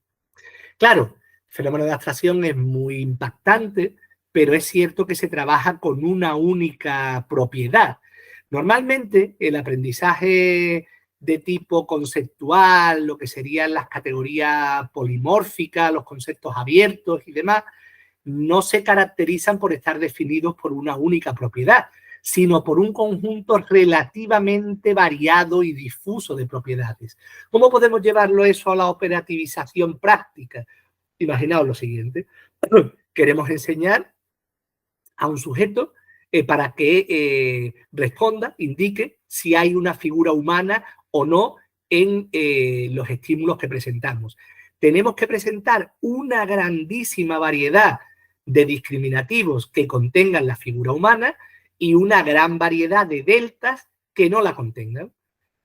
Claro, el fenómeno de abstracción es muy impactante, pero es cierto que se trabaja con una única propiedad. Normalmente el aprendizaje de tipo conceptual, lo que serían las categorías polimórficas, los conceptos abiertos y demás, no se caracterizan por estar definidos por una única propiedad, sino por un conjunto relativamente variado y difuso de propiedades. ¿Cómo podemos llevarlo eso a la operativización práctica? Imaginaos lo siguiente. Queremos enseñar a un sujeto para que responda, indique si hay una figura humana o no en los estímulos que presentamos. Tenemos que presentar una grandísima variedad de discriminativos que contengan la figura humana y una gran variedad de deltas que no la contengan.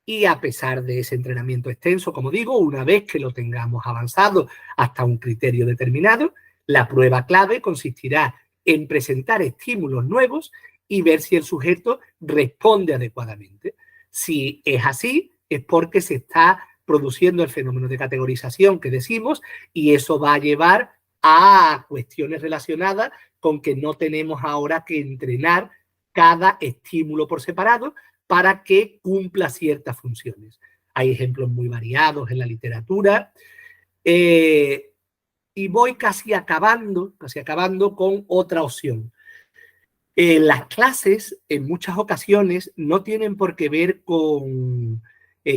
Y a pesar de ese entrenamiento extenso, como digo, una vez que lo tengamos avanzado hasta un criterio determinado, la prueba clave consistirá en presentar estímulos nuevos y ver si el sujeto responde adecuadamente. Si es así, es porque se está produciendo el fenómeno de categorización que decimos, y eso va a llevar a cuestiones relacionadas con que no tenemos ahora que entrenar cada estímulo por separado para que cumpla ciertas funciones. Hay ejemplos muy variados en la literatura. Y voy casi acabando con otra opción. Las clases, en muchas ocasiones, no tienen por qué ver con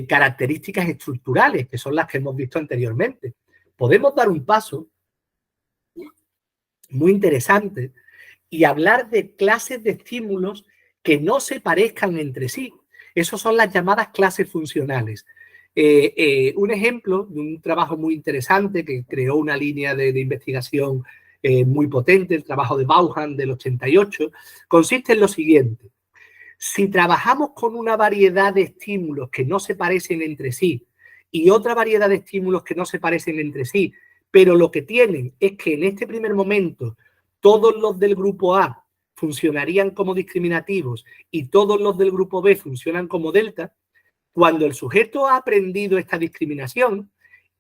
características estructurales, que son las que hemos visto anteriormente. Podemos dar un paso muy interesante y hablar de clases de estímulos que no se parezcan entre sí. Esas son las llamadas clases funcionales. Un ejemplo de un trabajo muy interesante que creó una línea de investigación muy potente, el trabajo de Vaughan del 88, consiste en lo siguiente. Si trabajamos con una variedad de estímulos que no se parecen entre sí y otra variedad de estímulos que no se parecen entre sí, pero lo que tienen es que en este primer momento todos los del grupo A funcionarían como discriminativos y todos los del grupo B funcionan como delta, cuando el sujeto ha aprendido esta discriminación,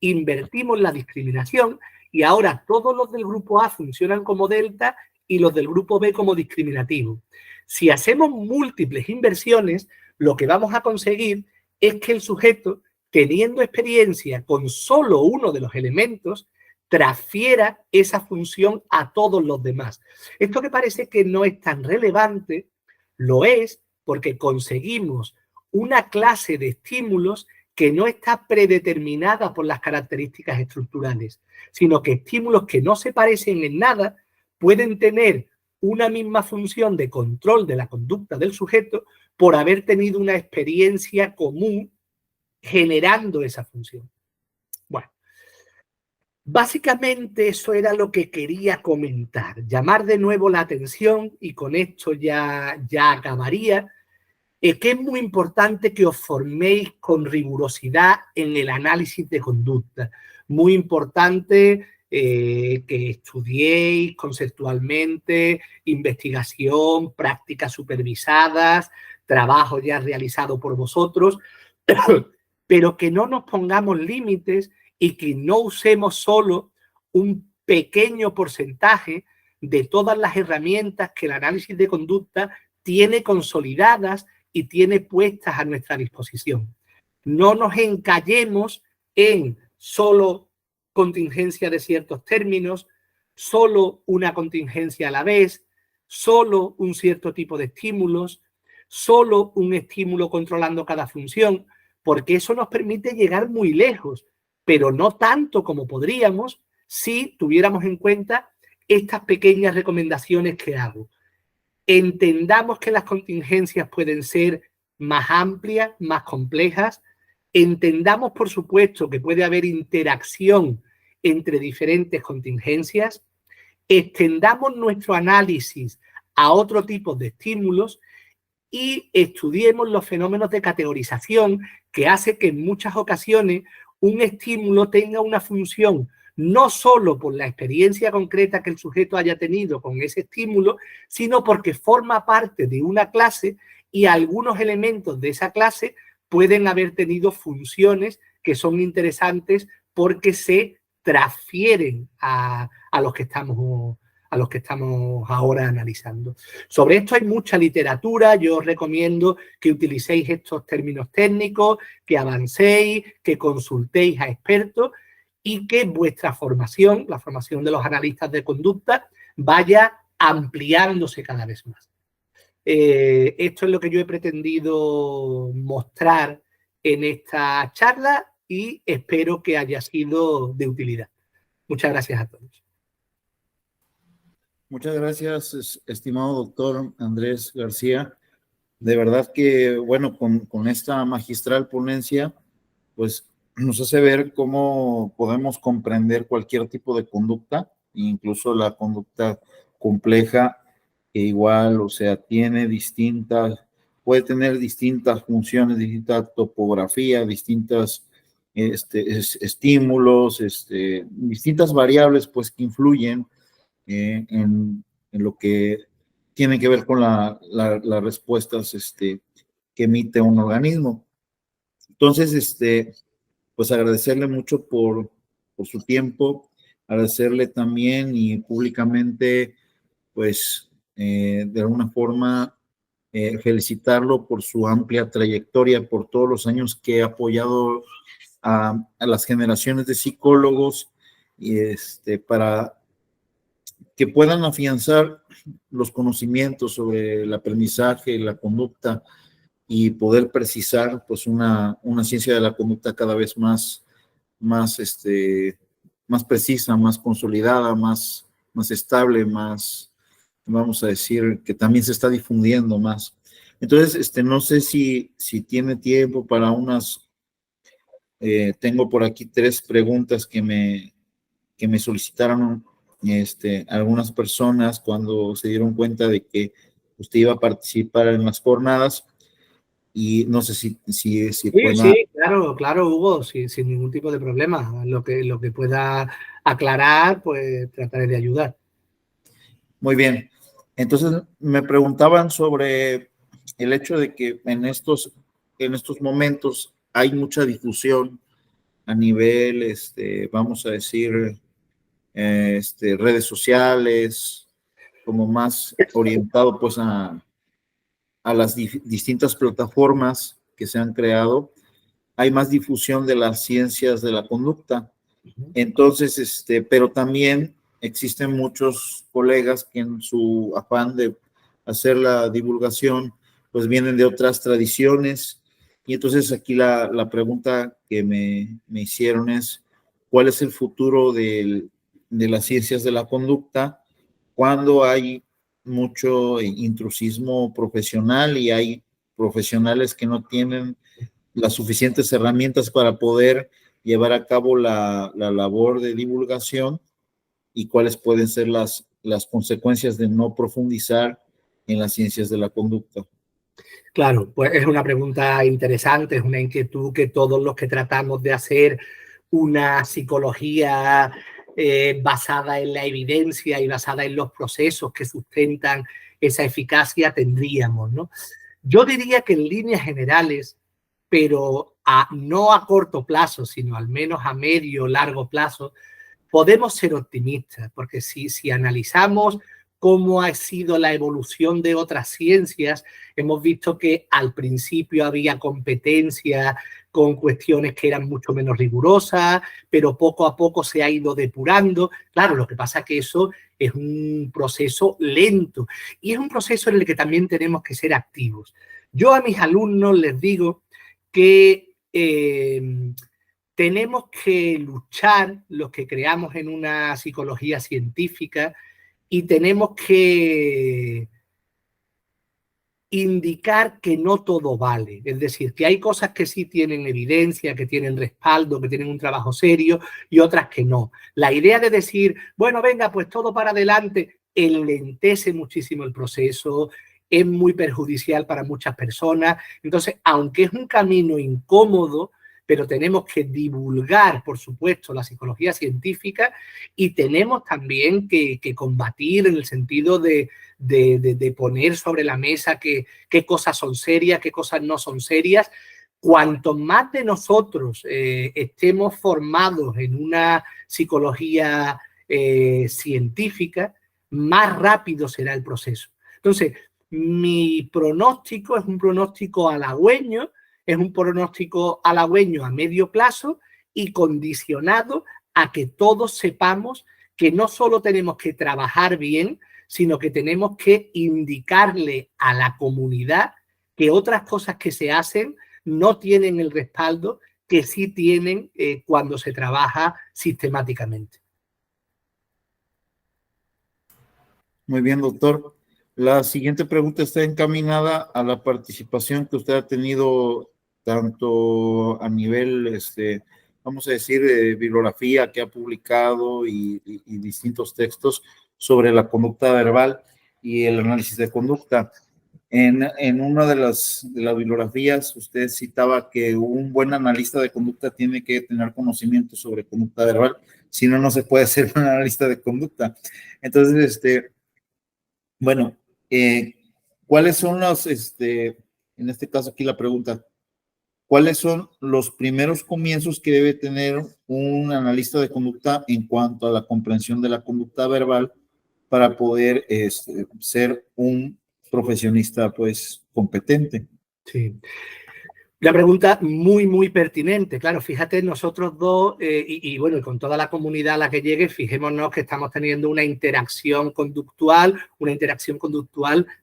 invertimos la discriminación y ahora todos los del grupo A funcionan como delta y los del grupo B como discriminativo. Si hacemos múltiples inversiones, lo que vamos a conseguir es que el sujeto, teniendo experiencia con solo uno de los elementos, transfiera esa función a todos los demás. Esto que parece que no es tan relevante, lo es porque conseguimos una clase de estímulos que no está predeterminada por las características estructurales, sino que estímulos que no se parecen en nada pueden tener una misma función de control de la conducta del sujeto por haber tenido una experiencia común generando esa función. Bueno, básicamente eso era lo que quería comentar, llamar de nuevo la atención, y con esto ya acabaría, que es muy importante que os forméis con rigurosidad en el análisis de conducta. Muy importante que estudiéis conceptualmente, investigación, prácticas supervisadas, trabajo ya realizado por vosotros, pero que no nos pongamos límites y que no usemos solo un pequeño porcentaje de todas las herramientas que el análisis de conducta tiene consolidadas y tiene puestas a nuestra disposición. No nos encallemos en solo contingencia de ciertos términos, solo una contingencia a la vez, solo un cierto tipo de estímulos, solo un estímulo controlando cada función, porque eso nos permite llegar muy lejos, pero no tanto como podríamos si tuviéramos en cuenta estas pequeñas recomendaciones que hago. Entendamos que las contingencias pueden ser más amplias, más complejas. Entendamos, por supuesto, que puede haber interacción entre diferentes contingencias. Extendamos nuestro análisis a otro tipo de estímulos y estudiemos los fenómenos de categorización que hace que en muchas ocasiones un estímulo tenga una función no solo por la experiencia concreta que el sujeto haya tenido con ese estímulo, sino porque forma parte de una clase y algunos elementos de esa clase pueden haber tenido funciones que son interesantes porque se transfieren a los que estamos ahora analizando. Sobre esto hay mucha literatura, yo os recomiendo que utilicéis estos términos técnicos, que avancéis, que consultéis a expertos y que vuestra formación, la formación de los analistas de conducta, vaya ampliándose cada vez más. Esto es lo que yo he pretendido mostrar en esta charla y espero que haya sido de utilidad. Muchas gracias a todos. Muchas gracias, estimado doctor Andrés García. De verdad que, bueno, con esta magistral ponencia, pues nos hace ver cómo podemos comprender cualquier tipo de conducta, incluso la conducta compleja, que igual, o sea, puede tener distintas funciones, distinta topografía, distintos estímulos, distintas variables, pues, que influyen en lo que tiene que ver con las respuestas que emite un organismo. Entonces, pues agradecerle mucho por su tiempo, agradecerle también y públicamente, pues, de alguna forma, felicitarlo por su amplia trayectoria, por todos los años que ha apoyado a las generaciones de psicólogos y para que puedan afianzar los conocimientos sobre el aprendizaje, la conducta y poder precisar pues una ciencia de la conducta cada vez más precisa, más consolidada, más estable, más, vamos a decir, que también se está difundiendo más. Entonces, no sé si tiene tiempo para tengo por aquí 3 preguntas que me solicitaron algunas personas cuando se dieron cuenta de que usted iba a participar en las jornadas y no sé si pueda... Sí, claro, Hugo, sin ningún tipo de problema. Lo que pueda aclarar, pues trataré de ayudar. Muy bien. Entonces, me preguntaban sobre el hecho de que en estos momentos hay mucha difusión a nivel, vamos a decir, redes sociales, como más orientado pues a las distintas plataformas que se han creado. Hay más difusión de las ciencias de la conducta. Entonces, pero también existen muchos colegas que en su afán de hacer la divulgación, pues vienen de otras tradiciones. Y entonces aquí la pregunta que me hicieron es, ¿cuál es el futuro de las ciencias de la conducta cuando hay mucho intrusismo profesional y hay profesionales que no tienen las suficientes herramientas para poder llevar a cabo la labor de divulgación y cuáles pueden ser las consecuencias de no profundizar en las ciencias de la conducta? Claro, pues es una pregunta interesante, es una inquietud que todos los que tratamos de hacer una psicología basada en la evidencia y basada en los procesos que sustentan esa eficacia tendríamos, ¿no? Yo diría que en líneas generales, pero no a corto plazo, sino al menos a medio o largo plazo, podemos ser optimistas, porque si analizamos cómo ha sido la evolución de otras ciencias. Hemos visto que al principio había competencia con cuestiones que eran mucho menos rigurosas, pero poco a poco se ha ido depurando. Claro, lo que pasa es que eso es un proceso lento y es un proceso en el que también tenemos que ser activos. Yo a mis alumnos les digo que tenemos que luchar, los que creamos en una psicología científica, y tenemos que indicar que no todo vale. Es decir, que hay cosas que sí tienen evidencia, que tienen respaldo, que tienen un trabajo serio y otras que no. La idea de decir, bueno, venga, pues todo para adelante, enlentece muchísimo el proceso, es muy perjudicial para muchas personas. Entonces, aunque es un camino incómodo, pero tenemos que divulgar, por supuesto, la psicología científica y tenemos también que combatir en el sentido de poner sobre la mesa qué cosas son serias, qué cosas no son serias. Cuanto más de nosotros estemos formados en una psicología científica, más rápido será el proceso. Entonces, mi pronóstico es un pronóstico halagüeño, es un pronóstico halagüeño a medio plazo y condicionado a que todos sepamos que no solo tenemos que trabajar bien, sino que tenemos que indicarle a la comunidad que otras cosas que se hacen no tienen el respaldo que sí tienen cuando se trabaja sistemáticamente. Muy bien, doctor. La siguiente pregunta está encaminada a la participación que usted ha tenido tanto a nivel, vamos a decir, de bibliografía que ha publicado y distintos textos sobre la conducta verbal y el análisis de conducta. En una de las bibliografías, usted citaba que un buen analista de conducta tiene que tener conocimiento sobre conducta verbal, si no, no se puede ser un analista de conducta. Entonces, bueno, ¿cuáles son los, en este caso aquí la pregunta, cuáles son los primeros comienzos que debe tener un analista de conducta en cuanto a la comprensión de la conducta verbal para poder ser un profesionista, pues, competente? Sí. Una pregunta muy, muy pertinente. Claro, fíjate, nosotros dos, bueno, y con toda la comunidad a la que llegue, fijémonos que estamos teniendo una interacción conductual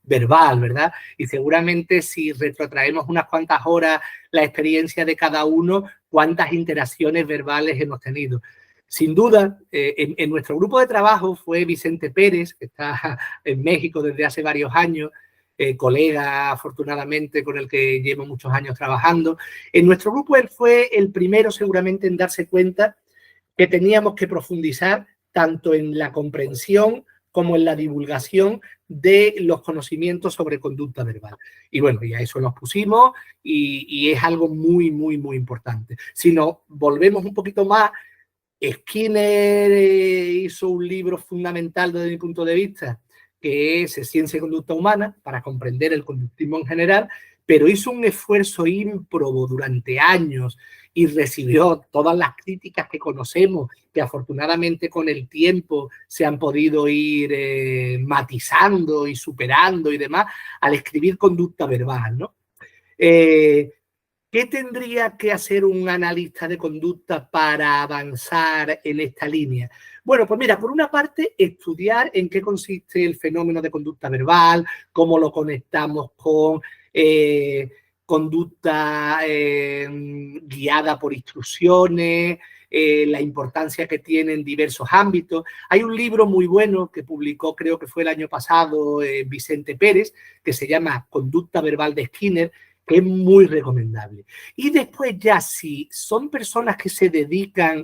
verbal, ¿verdad? Y seguramente si retrotraemos unas cuantas horas la experiencia de cada uno, cuántas interacciones verbales hemos tenido. Sin duda, en nuestro grupo de trabajo fue Vicente Pérez, que está en México desde hace varios años, colega, afortunadamente, con el que llevo muchos años trabajando. En nuestro grupo él fue el primero seguramente en darse cuenta que teníamos que profundizar tanto en la comprensión como en la divulgación de los conocimientos sobre conducta verbal. Y bueno, y a eso nos pusimos y es algo muy, muy, muy importante. Si nos volvemos un poquito más, Skinner hizo un libro fundamental desde mi punto de vista, que es Ciencia y Conducta Humana, para comprender el conductismo en general, pero hizo un esfuerzo ímprobo durante años y recibió todas las críticas que conocemos, que afortunadamente con el tiempo se han podido ir matizando y superando y demás, al escribir conducta verbal, ¿no? ¿Qué tendría que hacer un analista de conducta para avanzar en esta línea? Bueno, pues mira, por una parte, estudiar en qué consiste el fenómeno de conducta verbal, cómo lo conectamos con conducta guiada por instrucciones, la importancia que tiene en diversos ámbitos. Hay un libro muy bueno que publicó, creo que fue el año pasado, Vicente Pérez, que se llama Conducta Verbal de Skinner, que es muy recomendable. Y después ya si son personas que se dedican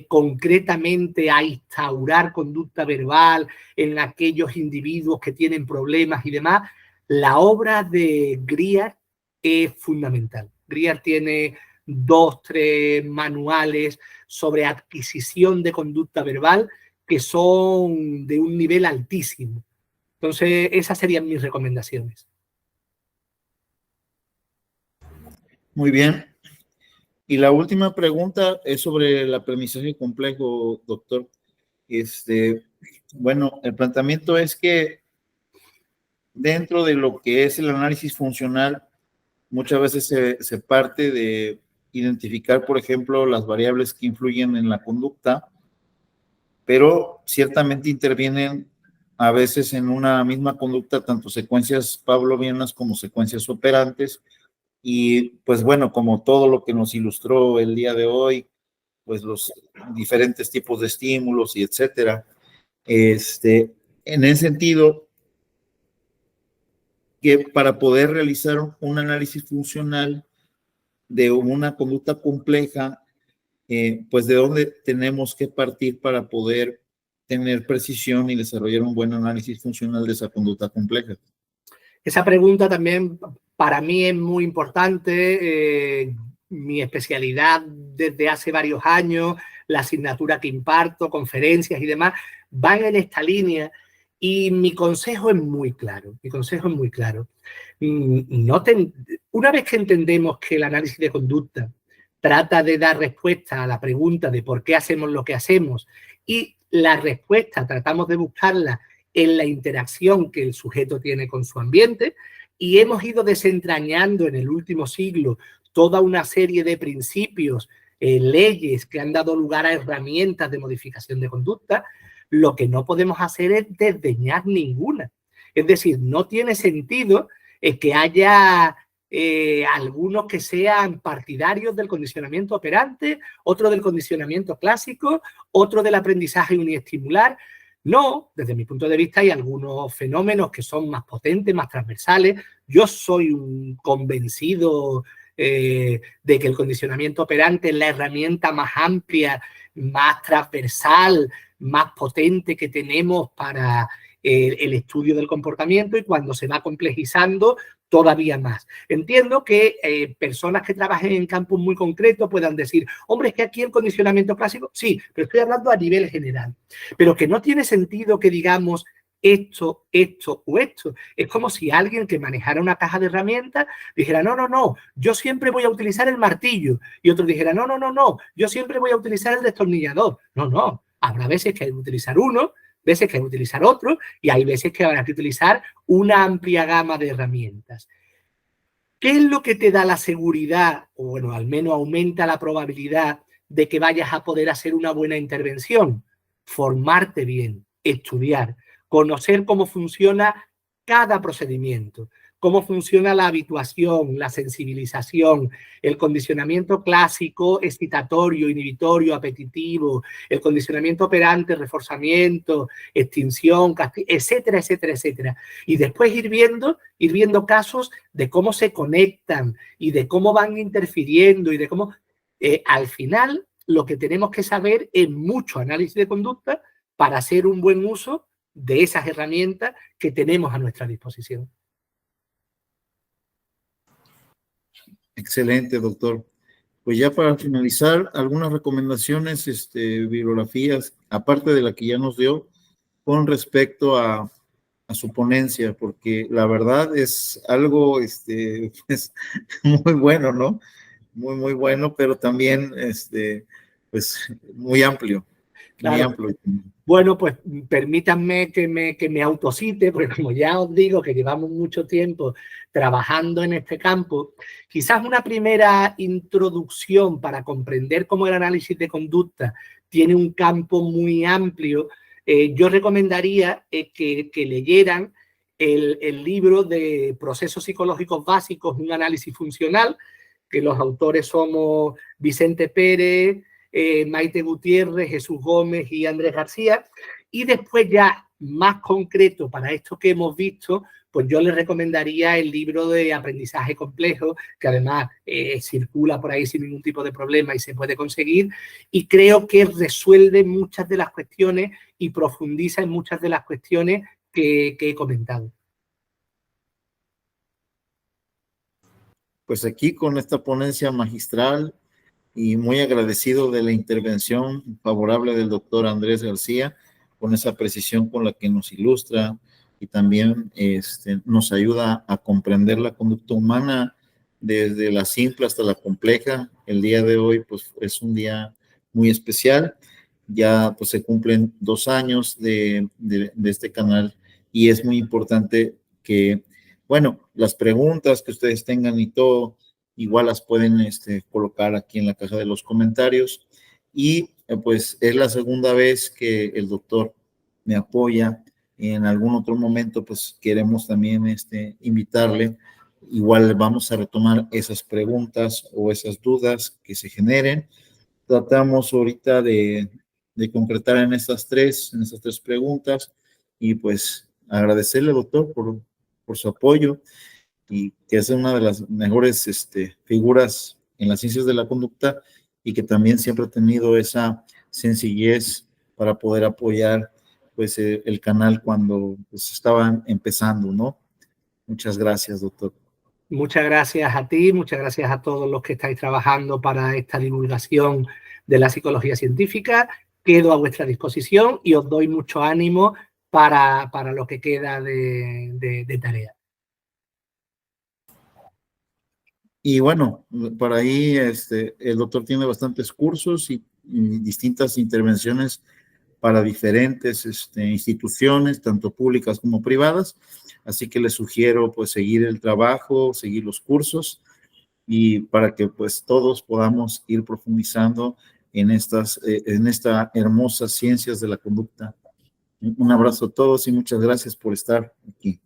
concretamente a instaurar conducta verbal en aquellos individuos que tienen problemas y demás, la obra de Greer es fundamental. Greer tiene 2, 3 manuales sobre adquisición de conducta verbal que son de un nivel altísimo. Entonces, esas serían mis recomendaciones. Muy bien. Y la última pregunta es sobre el aprendizaje complejo, doctor. Bueno, el planteamiento es que dentro de lo que es el análisis funcional, muchas veces se parte de identificar, por ejemplo, las variables que influyen en la conducta, pero ciertamente intervienen a veces en una misma conducta tanto secuencias pavlovianas como secuencias operantes. Y pues bueno, como todo lo que nos ilustró el día de hoy, pues los diferentes tipos de estímulos y etcétera. En ese sentido, que para poder realizar un análisis funcional de una conducta compleja, pues de dónde tenemos que partir para poder tener precisión y desarrollar un buen análisis funcional de esa conducta compleja. Esa pregunta también para mí es muy importante. Mi especialidad desde hace varios años, la asignatura que imparto, conferencias y demás, van en esta línea y mi consejo es muy claro. Mi consejo es muy claro. Una vez que entendemos que el análisis de conducta trata de dar respuesta a la pregunta de por qué hacemos lo que hacemos y la respuesta tratamos de buscarla en la interacción que el sujeto tiene con su ambiente, y hemos ido desentrañando en el último siglo toda una serie de principios, leyes que han dado lugar a herramientas de modificación de conducta. Lo que no podemos hacer es desdeñar ninguna. Es decir, no tiene sentido que haya algunos que sean partidarios del condicionamiento operante, otro del condicionamiento clásico, otro del aprendizaje uniestimular. No, desde mi punto de vista hay algunos fenómenos que son más potentes, más transversales. Yo soy un convencido de que el condicionamiento operante es la herramienta más amplia, más transversal, más potente que tenemos para el estudio del comportamiento, y cuando se va complejizando todavía más. Entiendo que personas que trabajen en campos muy concretos puedan decir, hombre, es que aquí el condicionamiento clásico, sí, pero estoy hablando a nivel general. Pero que no tiene sentido que digamos esto, esto o esto. Es como si alguien que manejara una caja de herramientas dijera, no, no, no, yo siempre voy a utilizar el martillo. Y otro dijera, no, no, no, no, yo siempre voy a utilizar el destornillador. No, no, habrá veces que hay que utilizar uno, veces que hay que utilizar otro, y hay veces que habrá que utilizar una amplia gama de herramientas. ¿Qué es lo que te da la seguridad, o bueno, al menos aumenta la probabilidad de que vayas a poder hacer una buena intervención? Formarte bien, estudiar, conocer cómo funciona cada procedimiento, cómo funciona la habituación, la sensibilización, el condicionamiento clásico, excitatorio, inhibitorio, apetitivo, el condicionamiento operante, reforzamiento, extinción, castigo, etcétera, etcétera, etcétera. Y después ir viendo casos de cómo se conectan y de cómo van interfiriendo y de cómo, al final, lo que tenemos que saber es mucho análisis de conducta para hacer un buen uso de esas herramientas que tenemos a nuestra disposición. Excelente, doctor. Pues ya para finalizar, algunas recomendaciones, bibliografías, aparte de la que ya nos dio, con respecto a su ponencia, porque la verdad es algo pues, muy bueno, ¿no? Muy, muy bueno, pero también pues, muy amplio, muy Claro. amplio. Bueno, pues permítanme que me autocite, porque como ya os digo que llevamos mucho tiempo trabajando en este campo, quizás una primera introducción para comprender cómo el análisis de conducta tiene un campo muy amplio. Yo recomendaría que leyeran el libro de Procesos Psicológicos Básicos, un análisis funcional, que los autores somos Vicente Pérez, Maite Gutiérrez, Jesús Gómez y Andrés García. Y después ya más concreto para esto que hemos visto, pues yo les recomendaría el libro de Aprendizaje Complejo, que además circula por ahí sin ningún tipo de problema y se puede conseguir, y creo que resuelve muchas de las cuestiones y profundiza en muchas de las cuestiones que he comentado. Pues aquí con esta ponencia magistral y muy agradecido de la intervención favorable del doctor Andrés García, con esa precisión con la que nos ilustra y también nos ayuda a comprender la conducta humana desde la simple hasta la compleja. El día de hoy pues es un día muy especial ya pues se cumplen 2 años de este canal y es muy importante que, bueno, las preguntas que ustedes tengan y todo, igual las pueden colocar aquí en la caja de los comentarios. Y pues es la segunda vez que el doctor me apoya. En algún otro momento, pues queremos también invitarle. Igual vamos a retomar esas preguntas o esas dudas que se generen. Tratamos ahorita de concretar en estas tres preguntas y pues agradecerle, doctor, por su apoyo y que es una de las mejores figuras en las ciencias de la conducta y que también siempre ha tenido esa sencillez para poder apoyar pues el canal cuando pues, estaban empezando, ¿no? Muchas gracias, doctor. Muchas gracias a ti, muchas gracias a todos los que estáis trabajando para esta divulgación de la psicología científica. Quedo a vuestra disposición y os doy mucho ánimo para lo que queda de tarea. Y bueno, por ahí el doctor tiene bastantes cursos y distintas intervenciones para diferentes instituciones, tanto públicas como privadas. Así que les sugiero pues seguir el trabajo, seguir los cursos y para que pues todos podamos ir profundizando en esta hermosa ciencias de la conducta. Un abrazo a todos y muchas gracias por estar aquí.